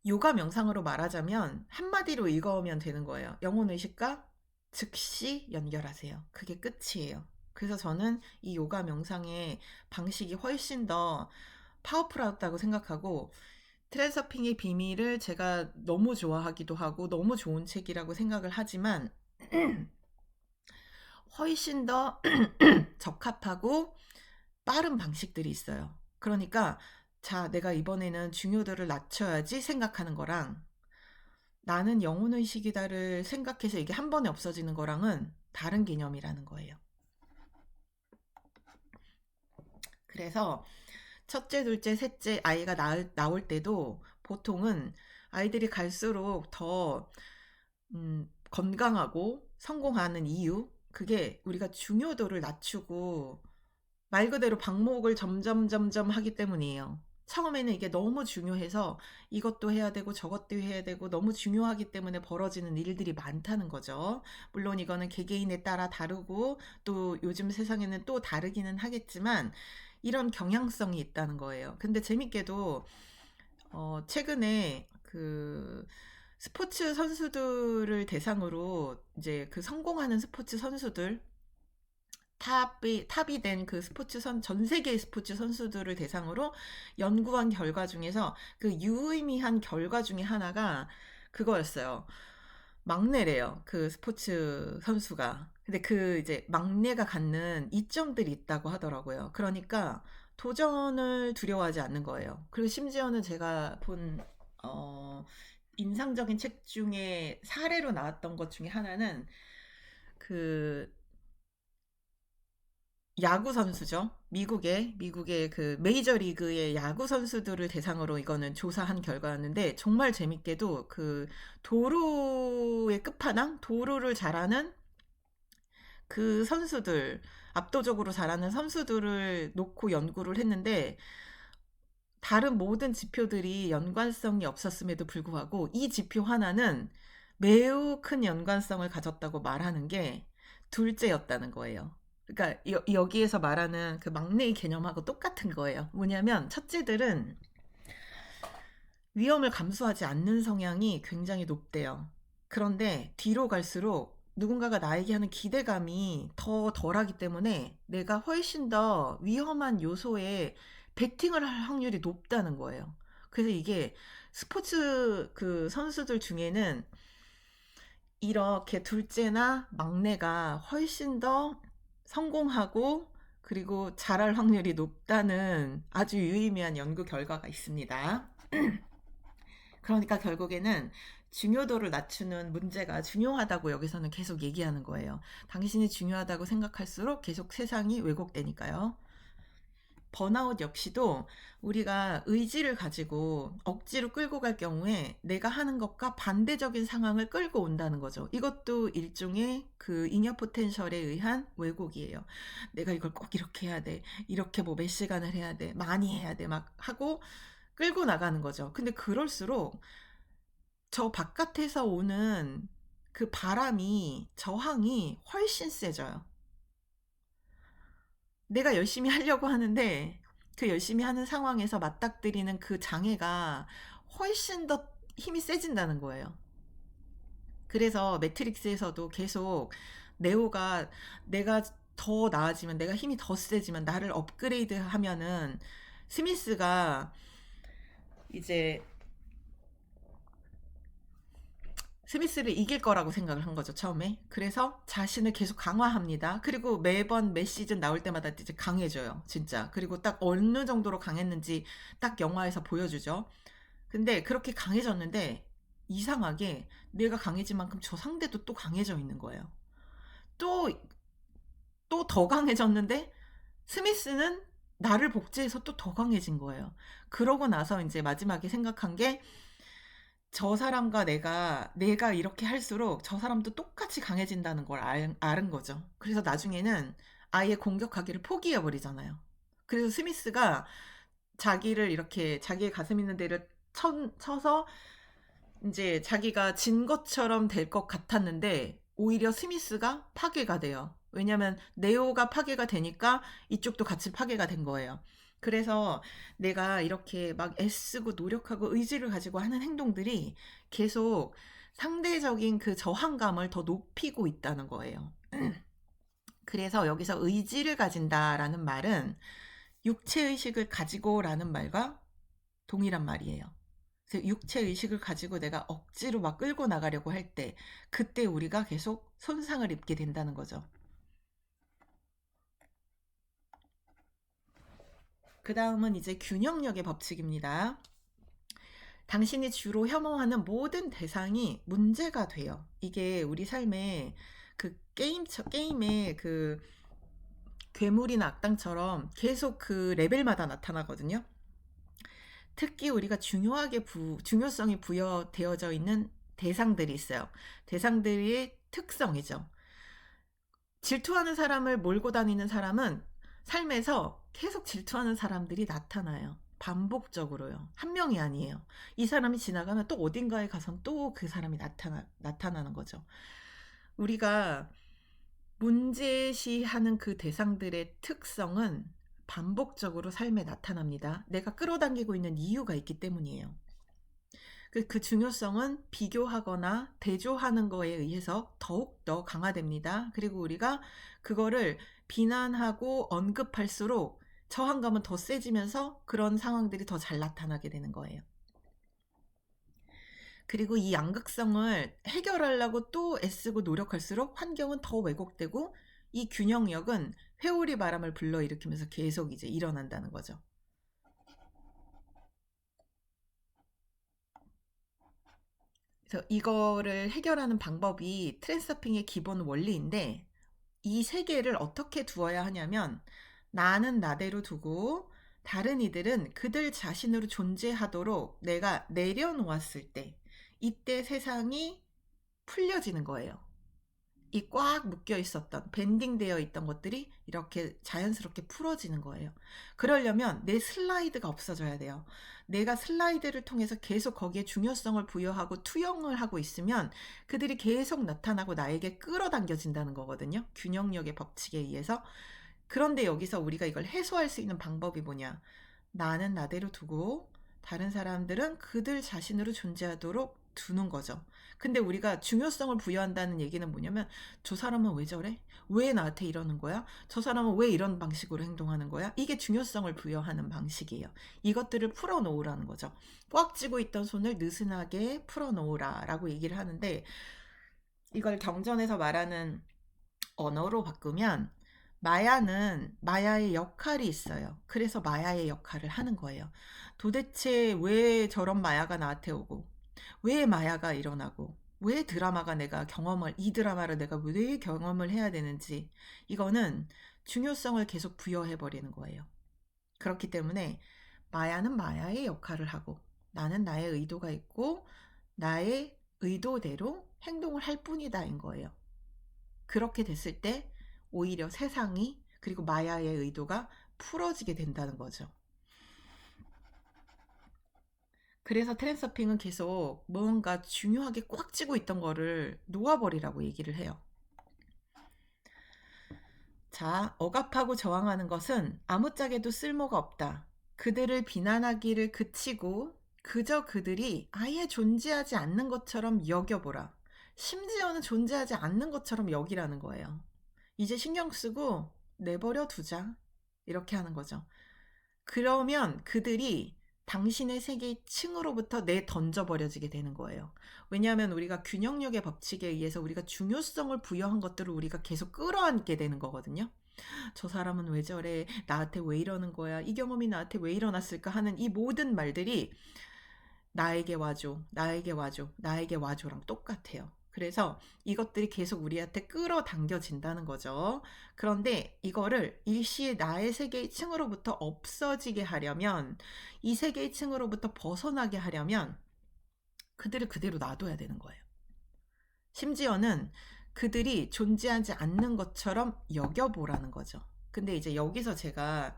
요가 명상으로 말하자면 한마디로 읽어오면 되는 거예요. 영혼의식과 즉시 연결하세요. 그게 끝이에요. 그래서 저는 이 요가 명상의 방식이 훨씬 더 파워풀하다고 생각하고 트랜서핑의 비밀을 제가 너무 좋아하기도 하고 너무 좋은 책이라고 생각을 하지만 훨씬 더 적합하고 빠른 방식들이 있어요. 그러니까 자, 내가 이번에는 중요도를 낮춰야지 생각하는 거랑 나는 영혼의식이다를 생각해서 이게 한 번에 없어지는 거랑은 다른 개념이라는 거예요. 그래서 첫째, 둘째, 셋째 아이가 나올 때도 보통은 아이들이 갈수록 더 건강하고 성공하는 이유, 그게 우리가 중요도를 낮추고 말 그대로 방목을 점점 하기 때문이에요. 처음에는 이게 너무 중요해서 이것도 해야 되고 저것도 해야 되고 너무 중요하기 때문에 벌어지는 일들이 많다는 거죠. 물론 이거는 개개인에 따라 다르고 또 요즘 세상에는 또 다르기는 하겠지만 이런 경향성이 있다는 거예요. 근데 재밌게도 최근에 그 스포츠 선수들을 대상으로 이제 그 성공하는 스포츠 선수들 탑이 된 그 전 세계 스포츠 선수들을 대상으로 연구한 결과 중에서 그 유의미한 결과 중에 하나가 그거였어요. 막내래요. 그 스포츠 선수가. 근데 그 이제 막내가 갖는 이점들이 있다고 하더라고요. 그러니까 도전을 두려워하지 않는 거예요. 그리고 심지어는 제가 본, 어, 인상적인 책 중에 사례로 나왔던 것 중에 하나는 그 야구 선수죠. 미국의 그 메이저 리그의 야구 선수들을 대상으로 이거는 조사한 결과였는데 정말 재밌게도 그 도루의 끝판왕, 도루를 잘하는 그 선수들, 압도적으로 잘하는 선수들을 놓고 연구를 했는데 다른 모든 지표들이 연관성이 없었음에도 불구하고 이 지표 하나는 매우 큰 연관성을 가졌다고 말하는 게 둘째였다는 거예요. 그러니까 여기에서 말하는 그 막내의 개념하고 똑같은 거예요. 뭐냐면 첫째들은 위험을 감수하지 않는 성향이 굉장히 높대요. 그런데 뒤로 갈수록 누군가가 나에게 하는 기대감이 더 덜하기 때문에 내가 훨씬 더 위험한 요소에 베팅을 할 확률이 높다는 거예요. 그래서 이게 스포츠 그 선수들 중에는 이렇게 둘째나 막내가 훨씬 더 성공하고 그리고 잘할 확률이 높다는 아주 유의미한 연구 결과가 있습니다. 그러니까 결국에는 중요도를 낮추는 문제가 중요하다고 여기서는 계속 얘기하는 거예요. 당신이 중요하다고 생각할수록 계속 세상이 왜곡되니까요. 번아웃 역시도 우리가 의지를 가지고 억지로 끌고 갈 경우에 내가 하는 것과 반대적인 상황을 끌고 온다는 거죠. 이것도 일종의 그 잉여 포텐셜에 의한 왜곡이에요. 내가 이걸 꼭 이렇게 해야 돼. 이렇게 뭐 몇 시간을 해야 돼. 많이 해야 돼. 막 하고 끌고 나가는 거죠. 근데 그럴수록 저 바깥에서 오는 그 바람이, 저항이 훨씬 세져요. 내가 열심히 하려고 하는데 그 열심히 하는 상황에서 맞닥뜨리는 그 장애가 훨씬 더 힘이 세진다는 거예요. 그래서 매트릭스에서도 계속 네오가 내가 더 나아지면, 내가 힘이 더 세지면, 나를 업그레이드 하면은 스미스가 이제 스미스를 이길 거라고 생각을 한 거죠, 처음에. 그래서 자신을 계속 강화합니다. 그리고 매번 매 시즌 나올 때마다 이제 강해져요, 진짜. 그리고 딱 어느 정도로 강했는지 딱 영화에서 보여주죠. 근데 그렇게 강해졌는데 이상하게 내가 강해진 만큼 저 상대도 또 강해져 있는 거예요. 또, 또 더 강해졌는데 스미스는 나를 복제해서 또 더 강해진 거예요. 그러고 나서 이제 마지막에 생각한 게 저 사람과 내가 이렇게 할수록 저 사람도 똑같이 강해진다는 걸 알은 거죠. 그래서 나중에는 아예 공격하기를 포기해버리잖아요. 그래서 스미스가 자기를 이렇게 자기의 가슴 있는 데를 쳐서 이제 자기가 진 것처럼 될 것 같았는데 오히려 스미스가 파괴가 돼요. 왜냐면 네오가 파괴가 되니까 이쪽도 같이 파괴가 된 거예요. 그래서 내가 이렇게 막 애쓰고 노력하고 의지를 가지고 하는 행동들이 계속 상대적인 그 저항감을 더 높이고 있다는 거예요. 그래서 여기서 의지를 가진다라는 말은 육체의식을 가지고라는 말과 동일한 말이에요. 그래서 육체의식을 가지고 내가 억지로 막 끌고 나가려고 할 때, 그때 우리가 계속 손상을 입게 된다는 거죠. 그 다음은 이제 균형력의 법칙입니다. 당신이 주로 혐오하는 모든 대상이 문제가 돼요. 이게 우리 삶에 그 게임의 그 괴물이나 악당처럼 계속 그 레벨마다 나타나거든요. 특히 우리가 중요성이 부여되어져 있는 대상들이 있어요. 대상들의 특성이죠. 질투하는 사람을 몰고 다니는 사람은 삶에서 계속 질투하는 사람들이 나타나요. 반복적으로요. 한 명이 아니에요. 이 사람이 지나가면 또 어딘가에 가선 또 그 사람이 나타나는 거죠. 우리가 문제시하는 그 대상들의 특성은 반복적으로 삶에 나타납니다. 내가 끌어당기고 있는 이유가 있기 때문이에요. 그 중요성은 비교하거나 대조하는 거에 의해서 더욱더 강화됩니다. 그리고 우리가 그거를 비난하고 언급할수록 저항감은 더 세지면서 그런 상황들이 더 잘 나타나게 되는 거예요. 그리고 이 양극성을 해결하려고 또 애쓰고 노력할수록 환경은 더 왜곡되고 이 균형력은 회오리 바람을 불러일으키면서 계속 이제 일어난다는 거죠. 그래서 이거를 해결하는 방법이 트랜스서핑의 기본 원리인데 이 세 개를 어떻게 두어야 하냐면 나는 나대로 두고 다른 이들은 그들 자신으로 존재하도록 내가 내려놓았을 때 이때 세상이 풀려지는 거예요. 이 꽉 묶여 있었던 밴딩되어 있던 것들이 이렇게 자연스럽게 풀어지는 거예요. 그러려면 내 슬라이드가 없어져야 돼요. 내가 슬라이드를 통해서 계속 거기에 중요성을 부여하고 투영을 하고 있으면 그들이 계속 나타나고 나에게 끌어당겨진다는 거거든요. 균형력의 법칙에 의해서. 그런데 여기서 우리가 이걸 해소할 수 있는 방법이 뭐냐? 나는 나대로 두고 다른 사람들은 그들 자신으로 존재하도록 두는 거죠. 근데 우리가 중요성을 부여한다는 얘기는 뭐냐면 저 사람은 왜 저래? 왜 나한테 이러는 거야? 저 사람은 왜 이런 방식으로 행동하는 거야? 이게 중요성을 부여하는 방식이에요. 이것들을 풀어놓으라는 거죠. 꽉 쥐고 있던 손을 느슨하게 풀어놓으라 라고 얘기를 하는데 이걸 경전에서 말하는 언어로 바꾸면 마야는 마야의 역할이 있어요. 그래서 마야의 역할을 하는 거예요. 도대체 왜 저런 마야가 나한테 오고 왜 마야가 일어나고 왜 드라마가 내가 경험을 이 드라마를 내가 왜 경험을 해야 되는지 이거는 중요성을 계속 부여해 버리는 거예요. 그렇기 때문에 마야는 마야의 역할을 하고 나는 나의 의도가 있고 나의 의도대로 행동을 할 뿐이다인 거예요. 그렇게 됐을 때 오히려 세상이 그리고 마야의 의도가 풀어지게 된다는 거죠. 그래서 트랜서핑은 계속 뭔가 중요하게 꽉 쥐고 있던 거를 놓아버리라고 얘기를 해요. 자, 억압하고 저항하는 것은 아무짝에도 쓸모가 없다. 그들을 비난하기를 그치고 그저 그들이 아예 존재하지 않는 것처럼 여겨보라. 심지어는 존재하지 않는 것처럼 여기라는 거예요. 이제 신경 쓰고 내버려 두자. 이렇게 하는 거죠. 그러면 그들이 당신의 세계의 층으로부터 내던져버려지게 되는 거예요. 왜냐하면 우리가 균형력의 법칙에 의해서 우리가 중요성을 부여한 것들을 우리가 계속 끌어안게 되는 거거든요. 저 사람은 왜 저래? 나한테 왜 이러는 거야? 이 경험이 나한테 왜 일어났을까? 하는 이 모든 말들이 나에게 와줘, 나에게 와줘, 나에게 와줘랑 똑같아요. 그래서 이것들이 계속 우리한테 끌어당겨진다는 거죠. 그런데 이거를 일시에 나의 세계의 층으로부터 없어지게 하려면 이 세계의 층으로부터 벗어나게 하려면 그들을 그대로 놔둬야 되는 거예요. 심지어는 그들이 존재하지 않는 것처럼 여겨보라는 거죠. 근데 이제 여기서 제가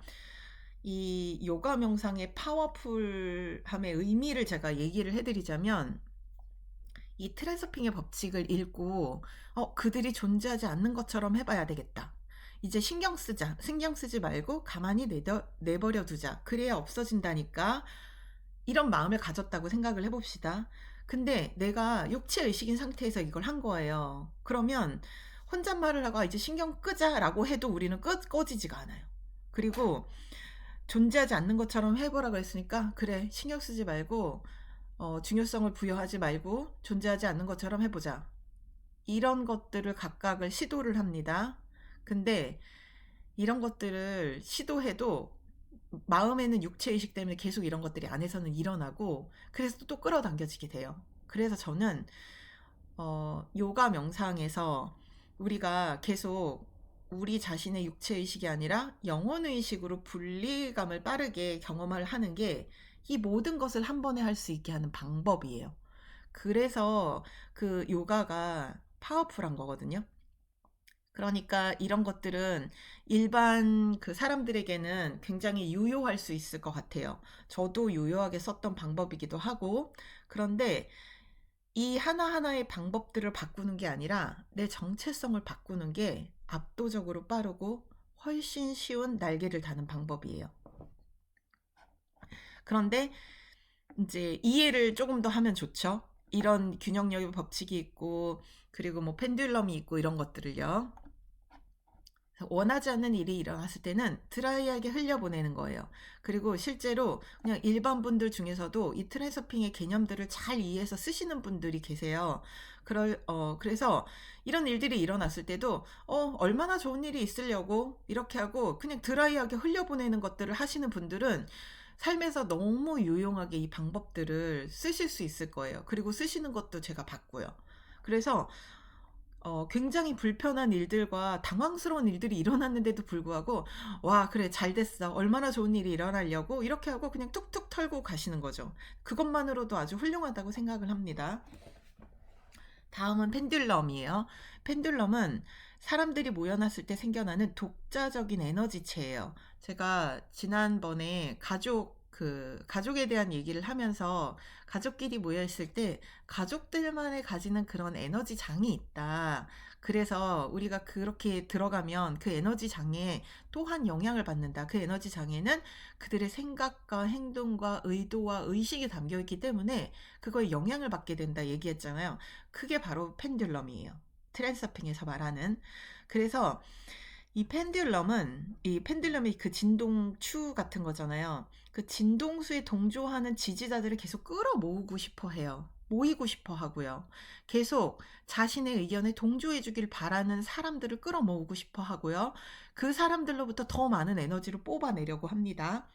이 요가 명상의 파워풀함의 의미를 제가 얘기를 해드리자면 이 트랜서핑의 법칙을 읽고 그들이 존재하지 않는 것처럼 해봐야 되겠다. 이제 신경 쓰지 말고 가만히 내버려 두자. 그래야 없어진다니까. 이런 마음을 가졌다고 생각을 해봅시다. 근데 내가 육체의식인 상태에서 이걸 한 거예요. 그러면 혼잣말을 하고 이제 신경 끄자라고 해도 우리는 꺼지지가 않아요. 그리고 존재하지 않는 것처럼 해보라고 했으니까 그래 신경 쓰지 말고 중요성을 부여하지 말고 존재하지 않는 것처럼 해보자. 이런 것들을 각각을 시도를 합니다. 근데 이런 것들을 시도해도 마음에는 육체의식 때문에 계속 이런 것들이 안에서는 일어나고 그래서 또 끌어당겨지게 돼요. 그래서 저는 요가 명상에서 우리가 계속 우리 자신의 육체의식이 아니라 영혼의식으로 분리감을 빠르게 경험을 하는 게 이 모든 것을 한 번에 할 수 있게 하는 방법이에요. 그래서 그 요가가 파워풀한 거거든요. 그러니까 이런 것들은 일반 그 사람들에게는 굉장히 유효할 수 있을 것 같아요. 저도 유효하게 썼던 방법이기도 하고, 그런데 이 하나하나의 방법들을 바꾸는 게 아니라 내 정체성을 바꾸는 게 압도적으로 빠르고 훨씬 쉬운 날개를 다는 방법이에요. 그런데 이제 이해를 조금 더 하면 좋죠. 이런 균형력의 법칙이 있고, 그리고 뭐 펜듈럼이 있고 이런 것들을요. 원하지 않는 일이 일어났을 때는 드라이하게 흘려보내는 거예요. 그리고 실제로 그냥 일반 분들 중에서도 이 트랜서핑의 개념들을 잘 이해해서 쓰시는 분들이 계세요. 그래서 이런 일들이 일어났을 때도 얼마나 좋은 일이 있으려고 이렇게 하고 그냥 드라이하게 흘려보내는 것들을 하시는 분들은 삶에서 너무 유용하게 이 방법들을 쓰실 수 있을 거예요. 그리고 쓰시는 것도 제가 봤고요. 그래서 굉장히 불편한 일들과 당황스러운 일들이 일어났는데도 불구하고, 와, 그래, 잘 됐어. 얼마나 좋은 일이 일어나려고 이렇게 하고 그냥 툭툭 털고 가시는 거죠. 그것만으로도 아주 훌륭하다고 생각을 합니다. 다음은 펜듈럼이에요. 펜듈럼은 사람들이 모여났을 때 생겨나는 독자적인 에너지체예요. 제가 지난번에 가족에 대한 얘기를 하면서 가족끼리 모여있을 때 가족들만이 가지는 그런 에너지 장이 있다. 그래서 우리가 그렇게 들어가면 그 에너지 장에 또한 영향을 받는다. 그 에너지 장에는 그들의 생각과 행동과 의도와 의식이 담겨 있기 때문에 그거에 영향을 받게 된다 얘기했잖아요. 그게 바로 펜듈럼이에요. 트랜서핑에서 말하는. 그래서 이 펜듈럼이 그 진동추 같은 거잖아요. 그 진동수에 동조하는 지지자들을 계속 끌어모으고 싶어 해요. 모이고 싶어 하고요. 계속 자신의 의견에 동조해 주길 바라는 사람들을 끌어모으고 싶어 하고요. 그 사람들로부터 더 많은 에너지를 뽑아내려고 합니다.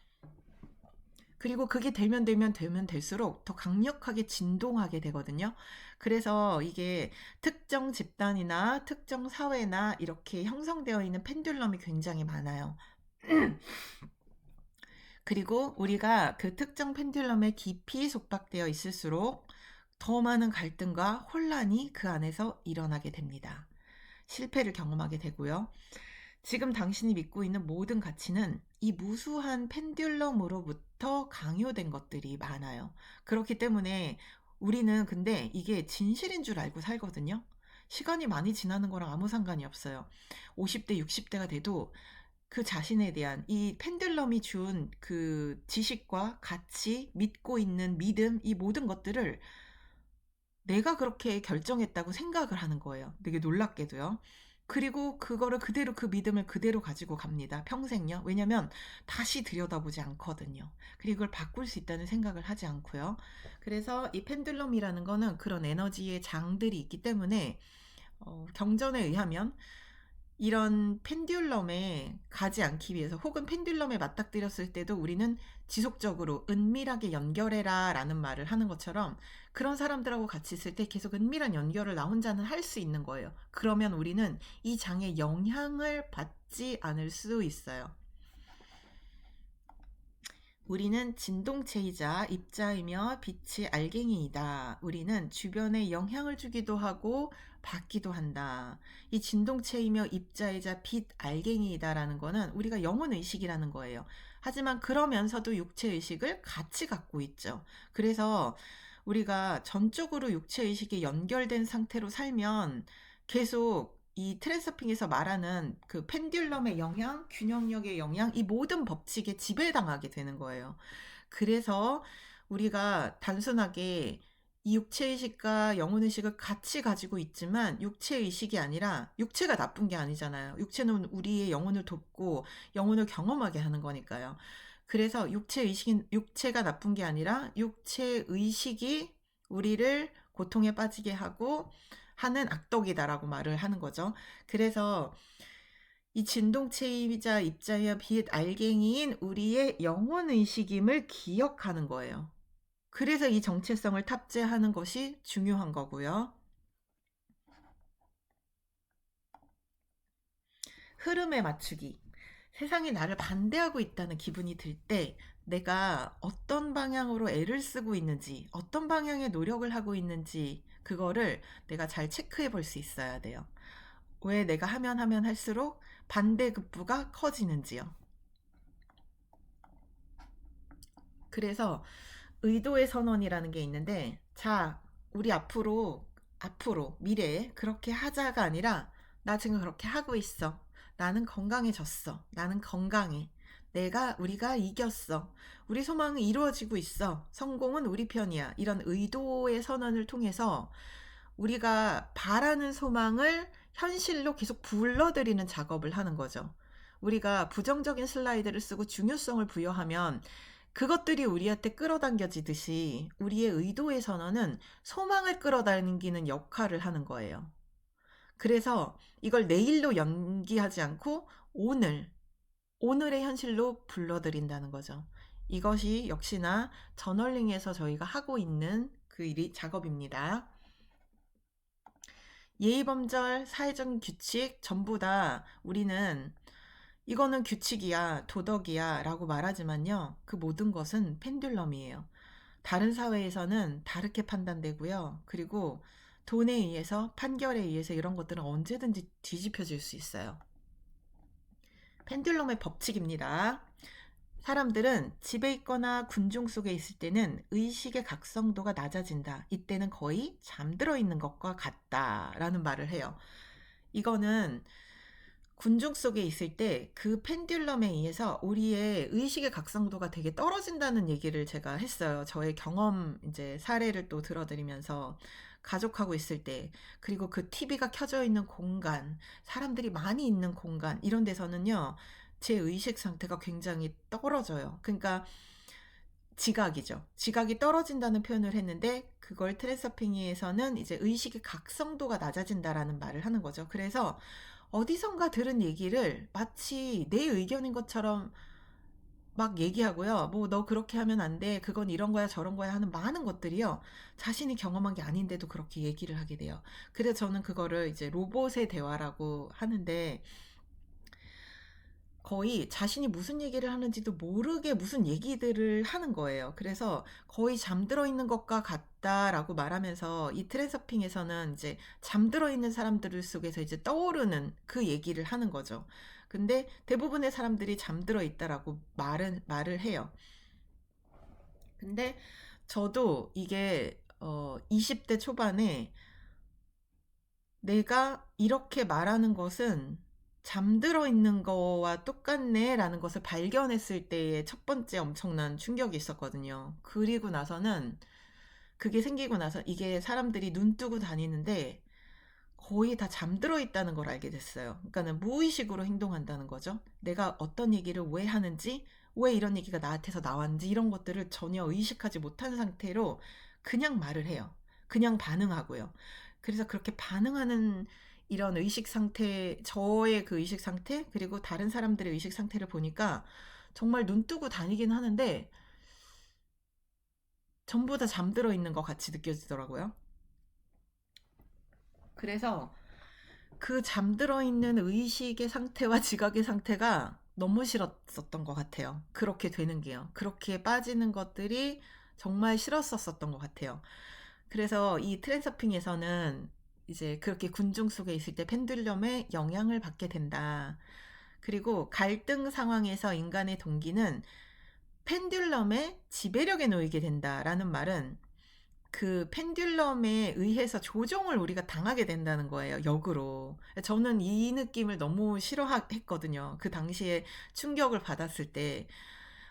그리고 그게 되면 될수록 더 강력하게 진동하게 되거든요. 그래서 이게 특정 집단이나 특정 사회나 이렇게 형성되어 있는 펜듈럼이 굉장히 많아요. 그리고 우리가 그 특정 펜듈럼에 깊이 속박되어 있을수록 더 많은 갈등과 혼란이 그 안에서 일어나게 됩니다. 실패를 경험하게 되고요. 지금 당신이 믿고 있는 모든 가치는 이 무수한 펜듈럼으로부터 강요된 것들이 많아요. 그렇기 때문에 우리는 근데 이게 진실인 줄 알고 살거든요. 시간이 많이 지나는 거랑 아무 상관이 없어요. 50대, 60대가 돼도 그 자신에 대한 이 펜듈럼이 준 그 지식과 가치, 믿고 있는 믿음, 이 모든 것들을 내가 그렇게 결정했다고 생각을 하는 거예요. 되게 놀랍게도요. 그리고 그거를 그대로 그 믿음을 그대로 가지고 갑니다. 평생요. 왜냐면 다시 들여다보지 않거든요. 그리고 이걸 바꿀 수 있다는 생각을 하지 않고요. 그래서 이 펜듈럼이라는 거는 그런 에너지의 장들이 있기 때문에 경전에 의하면 이런 펜듈럼에 가지 않기 위해서 혹은 펜듈럼에 맞닥뜨렸을 때도 우리는 지속적으로 은밀하게 연결해라 라는 말을 하는 것처럼 그런 사람들하고 같이 있을 때 계속 은밀한 연결을 나 혼자는 할 수 있는 거예요. 그러면 우리는 이 장의 영향을 받지 않을 수 있어요. 우리는 진동체이자 입자이며 빛의 알갱이이다. 우리는 주변에 영향을 주기도 하고 받기도 한다. 이 진동체이며 입자이자 빛 알갱이이다라는 거는 우리가 영혼의식이라는 거예요. 하지만 그러면서도 육체의식을 같이 갖고 있죠. 그래서 우리가 전적으로 육체의식에 연결된 상태로 살면 계속 이 트랜서핑에서 말하는 그 펜듈럼의 영향, 균형력의 영향, 이 모든 법칙에 지배당하게 되는 거예요. 그래서 우리가 단순하게 이 육체의식과 영혼의식을 같이 가지고 있지만 육체의식이 아니라 육체가 나쁜 게 아니잖아요. 육체는 우리의 영혼을 돕고 영혼을 경험하게 하는 거니까요. 그래서 육체가 나쁜 게 아니라 육체의식이 우리를 고통에 빠지게 하고 하는 악덕이다라고 말을 하는 거죠. 그래서 이 진동체이자 입자이와 빛 알갱이인 우리의 영혼의식임을 기억하는 거예요. 그래서 이 정체성을 탑재하는 것이 중요한 거고요. 흐름에 맞추기. 세상이 나를 반대하고 있다는 기분이 들 때 내가 어떤 방향으로 애를 쓰고 있는지, 어떤 방향의 노력을 하고 있는지, 그거를 내가 잘 체크해 볼 수 있어야 돼요. 왜 내가 하면 할수록 반대급부가 커지는지요. 그래서 의도의 선언이라는 게 있는데, 자, 우리 앞으로, 미래에 그렇게 하자가 아니라, 나 지금 그렇게 하고 있어. 나는 건강해졌어. 나는 건강해. 우리가 이겼어. 우리 소망은 이루어지고 있어. 성공은 우리 편이야. 이런 의도의 선언을 통해서 우리가 바라는 소망을 현실로 계속 불러들이는 작업을 하는 거죠. 우리가 부정적인 슬라이드를 쓰고 중요성을 부여하면 그것들이 우리한테 끌어당겨지듯이 우리의 의도의 선언은 소망을 끌어당기는 역할을 하는 거예요. 그래서 이걸 내일로 연기하지 않고 오늘의 현실로 불러들인다는 거죠. 이것이 역시나 저널링에서 저희가 하고 있는 그 작업입니다. 예의범절, 사회적 규칙 전부 다 우리는 이거는 규칙이야, 도덕이야 라고 말하지만요. 그 모든 것은 펜듈럼이에요. 다른 사회에서는 다르게 판단되고요. 그리고 돈에 의해서, 판결에 의해서 이런 것들은 언제든지 뒤집혀질 수 있어요. 펜듈럼의 법칙입니다. 사람들은 집에 있거나 군중 속에 있을 때는 의식의 각성도가 낮아진다. 이때는 거의 잠들어 있는 것과 같다라는 말을 해요. 이거는 군중 속에 있을 때 그 펜듈럼에 의해서 우리의 의식의 각성도가 되게 떨어진다는 얘기를 제가 했어요. 저의 경험 이제 사례를 또 들어드리면서 가족하고 있을 때, 그리고 그 TV가 켜져 있는 공간, 사람들이 많이 있는 공간 이런 데서는요. 제 의식 상태가 굉장히 떨어져요. 그러니까 지각이죠. 지각이 떨어진다는 표현을 했는데 그걸 트랜서핑에서는 이제 의식의 각성도가 낮아진다라는 말을 하는 거죠. 그래서 어디선가 들은 얘기를 마치 내 의견인 것처럼 막 얘기하고요. 뭐 너 그렇게 하면 안 돼. 그건 이런 거야 저런 거야 하는 많은 것들이요. 자신이 경험한 게 아닌데도 그렇게 얘기를 하게 돼요. 그래서 저는 그거를 이제 로봇의 대화라고 하는데 거의 자신이 무슨 얘기를 하는지도 모르게 무슨 얘기들을 하는 거예요. 그래서 거의 잠들어 있는 것과 같다라고 말하면서 이 트랜서핑에서는 이제 잠들어 있는 사람들 속에서 이제 떠오르는 그 얘기를 하는 거죠. 근데 대부분의 사람들이 잠들어 있다라고 말을 해요. 근데 저도 이게 20대 초반에 내가 이렇게 말하는 것은 잠들어 있는 거와 똑같네 라는 것을 발견했을 때의 첫 번째 엄청난 충격이 있었거든요. 그리고 나서는 그게 생기고 나서 이게 사람들이 눈 뜨고 다니는데 거의 다 잠들어 있다는 걸 알게 됐어요. 그러니까는 무의식으로 행동한다는 거죠. 내가 어떤 얘기를 왜 하는지, 왜 이런 얘기가 나한테서 나왔는지 이런 것들을 전혀 의식하지 못한 상태로 그냥 말을 해요. 그냥 반응하고요. 그래서 그렇게 반응하는 이런 의식 상태, 저의 그 의식 상태, 그리고 다른 사람들의 의식 상태를 보니까 정말 눈 뜨고 다니긴 하는데 전부 다 잠들어 있는 것 같이 느껴지더라고요. 그래서 그 잠들어 있는 의식의 상태와 지각의 상태가 너무 싫었었던 것 같아요. 그렇게 되는 게요. 그렇게 빠지는 것들이 정말 싫었었던 것 같아요. 그래서 이 트랜서핑에서는 이제 그렇게 군중 속에 있을 때 펜듈럼에 영향을 받게 된다. 그리고 갈등 상황에서 인간의 동기는 펜듈럼의 지배력에 놓이게 된다라는 말은 그 펜듈럼에 의해서 조종을 우리가 당하게 된다는 거예요, 역으로. 저는 이 느낌을 너무 싫어했거든요. 그 당시에 충격을 받았을 때,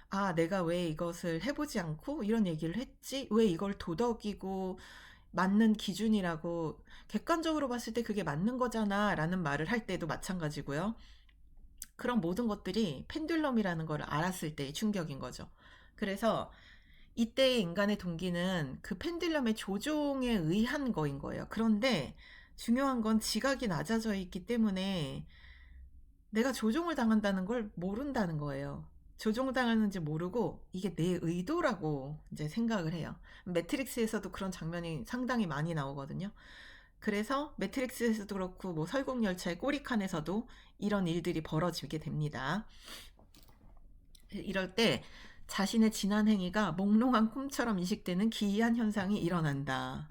아, 내가 왜 이것을 해보지 않고 이런 얘기를 했지? 왜 이걸 도덕이고 맞는 기준이라고 객관적으로 봤을 때 그게 맞는 거잖아 라는 말을 할 때도 마찬가지고요. 그런 모든 것들이 펜듈럼이라는 걸 알았을 때의 충격인 거죠. 그래서 이때의 인간의 동기는 그 펜듈럼의 조종에 의한 거인 거예요. 그런데 중요한 건 지각이 낮아져 있기 때문에 내가 조종을 당한다는 걸 모른다는 거예요. 조종당하는지 모르고 이게 내 의도라고 이제 생각을 해요. 매트릭스에서도 그런 장면이 상당히 많이 나오거든요. 그래서 매트릭스에서도 그렇고 뭐 설국열차의 꼬리칸에서도 이런 일들이 벌어지게 됩니다. 이럴 때 자신의 지난 행위가 몽롱한 꿈처럼 인식되는 기이한 현상이 일어난다.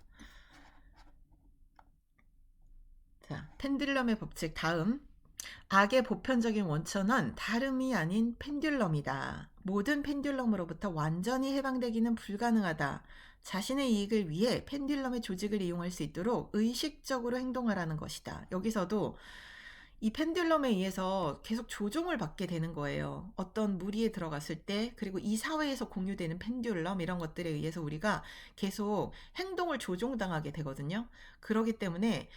자, 펜듈럼의 법칙 다음. 악의 보편적인 원천은 다름이 아닌 펜듈럼이다. 모든 펜듈럼으로부터 완전히 해방되기는 불가능하다. 자신의 이익을 위해 펜듈럼의 조직을 이용할 수 있도록 의식적으로 행동하라는 것이다. 여기서도 이 펜듈럼에 의해서 계속 조종을 받게 되는 거예요. 어떤 무리에 들어갔을 때, 그리고 이 사회에서 공유되는 펜듈럼 이런 것들에 의해서 우리가 계속 행동을 조종당하게 되거든요. 그렇기 때문에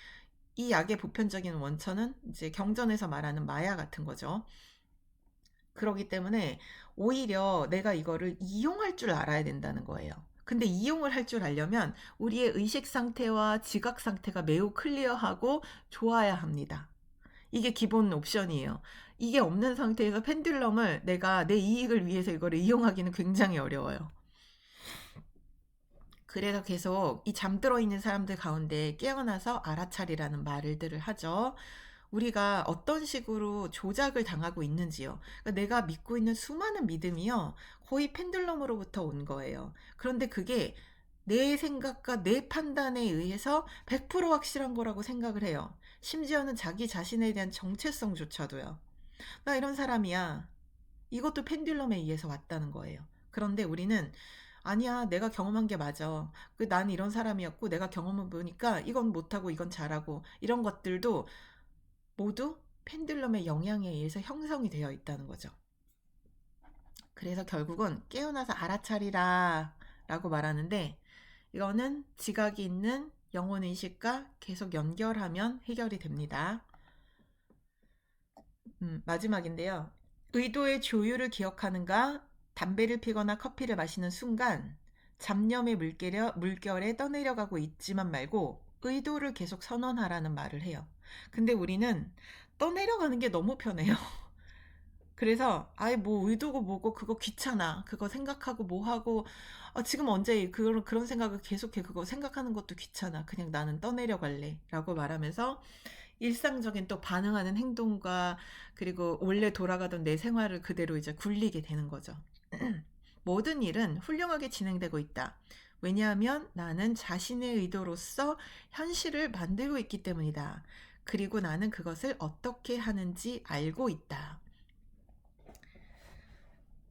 이 약의 보편적인 원천은 이제 경전에서 말하는 마야 같은 거죠. 그렇기 때문에 오히려 내가 이거를 이용할 줄 알아야 된다는 거예요. 근데 이용을 할 줄 알려면 우리의 의식 상태와 지각 상태가 매우 클리어하고 좋아야 합니다. 이게 기본 옵션이에요. 이게 없는 상태에서 펜듈럼을 내가 내 이익을 위해서 이거를 이용하기는 굉장히 어려워요. 그래서 계속 이 잠들어 있는 사람들 가운데 깨어나서 알아차리라는 말들을 하죠. 우리가 어떤 식으로 조작을 당하고 있는지요. 그러니까 내가 믿고 있는 수많은 믿음이요. 거의 펜듈럼으로부터 온 거예요. 그런데 그게 내 생각과 내 판단에 의해서 100% 확실한 거라고 생각을 해요. 심지어는 자기 자신에 대한 정체성조차도요. 나 이런 사람이야. 이것도 펜듈럼에 의해서 왔다는 거예요. 그런데 우리는 아니야, 내가 경험한 게 맞아. 난 이런 사람이었고 내가 경험해 보니까 이건 못하고 이건 잘하고 이런 것들도 모두 펜듈럼의 영향에 의해서 형성이 되어 있다는 거죠. 그래서 결국은 깨어나서 알아차리라 라고 말하는데 이거는 지각이 있는 영혼의식과 계속 연결하면 해결이 됩니다. 마지막인데요. 의도의 조율을 기억하는가? 담배를 피거나 커피를 마시는 순간 잡념의 물결에 떠내려가고 있지만 말고 의도를 계속 선언하라는 말을 해요. 근데 우리는 떠내려가는 게 너무 편해요. 그래서 아예 뭐 의도고 뭐고 그거 귀찮아. 그거 생각하고 뭐 하고 지금 언제 그런 생각을 계속해. 그거 생각하는 것도 귀찮아. 그냥 나는 떠내려갈래. 라고 말하면서 일상적인 또 반응하는 행동과 그리고 원래 돌아가던 내 생활을 그대로 이제 굴리게 되는 거죠. 모든 일은 훌륭하게 진행되고 있다. 왜냐하면 나는 자신의 의도로서 현실을 만들고 있기 때문이다. 그리고 나는 그것을 어떻게 하는지 알고 있다.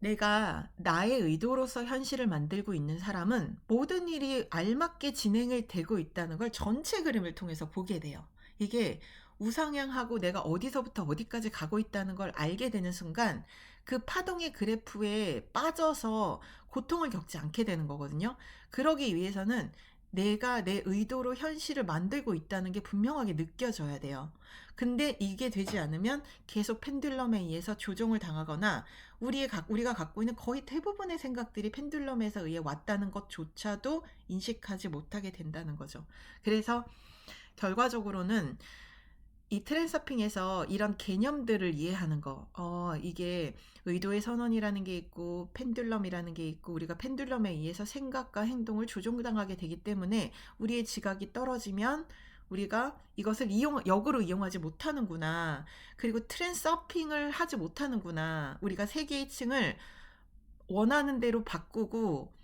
내가 나의 의도로서 현실을 만들고 있는 사람은 모든 일이 알맞게 진행이 되고 있다는 걸 전체 그림을 통해서 보게 돼요. 이게 우상향하고 내가 어디서부터 어디까지 가고 있다는 걸 알게 되는 순간 그 파동의 그래프에 빠져서 고통을 겪지 않게 되는 거거든요. 그러기 위해서는 내가 내 의도로 현실을 만들고 있다는 게 분명하게 느껴져야 돼요. 근데 이게 되지 않으면 계속 펜듈럼에 의해서 조종을 당하거나 우리가 갖고 있는 거의 대부분의 생각들이 펜듈럼에서 의해 왔다는 것조차도 인식하지 못하게 된다는 거죠. 그래서 결과적으로는 이 트랜서핑에서 이런 개념들을 이해하는 거, 이게 의도의 선언이라는 게 있고, 펜듈럼이라는 게 있고, 우리가 펜듈럼에 의해서 생각과 행동을 조종당하게 되기 때문에 우리의 지각이 떨어지면 우리가 이것을 역으로 이용하지 못하는구나. 그리고 트랜서핑을 하지 못하는구나. 우리가 세계의 층을 원하는 대로 바꾸고,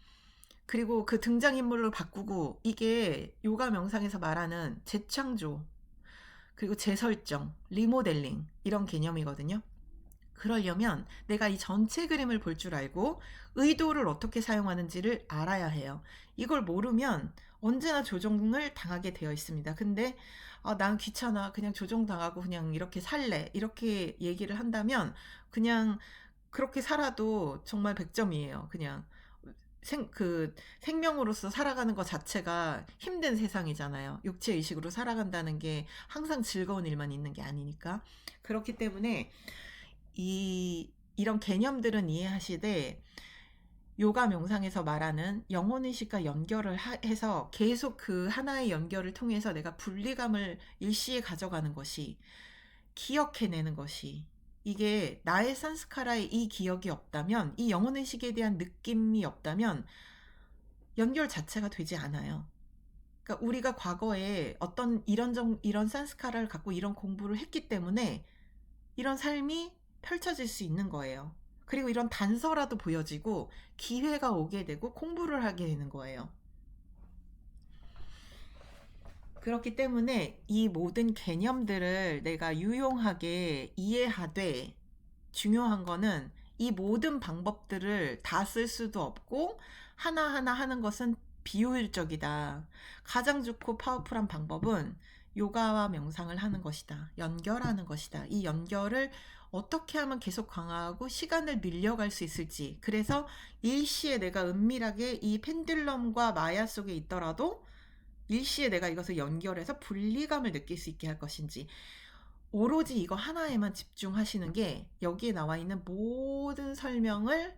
그리고 그 등장인물로 바꾸고, 이게 요가 명상에서 말하는 재창조, 그리고 재설정, 리모델링 이런 개념이거든요. 그러려면 내가 이 전체 그림을 볼 줄 알고 의도를 어떻게 사용하는지를 알아야 해요. 이걸 모르면 언제나 조종을 당하게 되어 있습니다. 근데 난 귀찮아. 그냥 조종당하고 그냥 이렇게 살래. 이렇게 얘기를 한다면 그냥 그렇게 살아도 정말 100점이에요. 그냥 생명으로서 살아가는 것 자체가 힘든 세상이잖아요. 육체의식으로 살아간다는 게 항상 즐거운 일만 있는 게 아니니까. 그렇기 때문에 이런 개념들은 이해하시되 요가 명상에서 말하는 영혼의식과 연결을 해서 계속 그 하나의 연결을 통해서 내가 분리감을 일시에 가져가는 것이 기억해내는 것이 이게 나의 산스카라의 이 기억이 없다면 이 영혼의식에 대한 느낌이 없다면 연결 자체가 되지 않아요. 그러니까 우리가 과거에 어떤 이런 산스카라를 갖고 이런 공부를 했기 때문에 이런 삶이 펼쳐질 수 있는 거예요. 그리고 이런 단서라도 보여지고 기회가 오게 되고 공부를 하게 되는 거예요. 그렇기 때문에 이 모든 개념들을 내가 유용하게 이해하되 중요한 거는 이 모든 방법들을 다 쓸 수도 없고 하나하나 하는 것은 비효율적이다. 가장 좋고 파워풀한 방법은 요가와 명상을 하는 것이다. 연결하는 것이다. 이 연결을 어떻게 하면 계속 강화하고 시간을 늘려갈 수 있을지. 그래서 일시에 내가 은밀하게 이 펜듈럼과 마야 속에 있더라도 일시에 내가 이것을 연결해서 분리감을 느낄 수 있게 할 것인지. 오로지 이거 하나에만 집중하시는 게 여기에 나와 있는 모든 설명을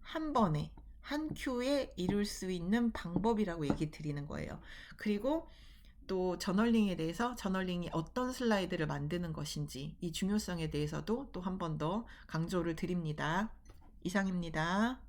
한 번에 한 큐에 이룰 수 있는 방법이라고 얘기 드리는 거예요. 그리고 또 저널링에 대해서 저널링이 어떤 슬라이드를 만드는 것인지 이 중요성에 대해서도 또 한 번 더 강조를 드립니다. 이상입니다.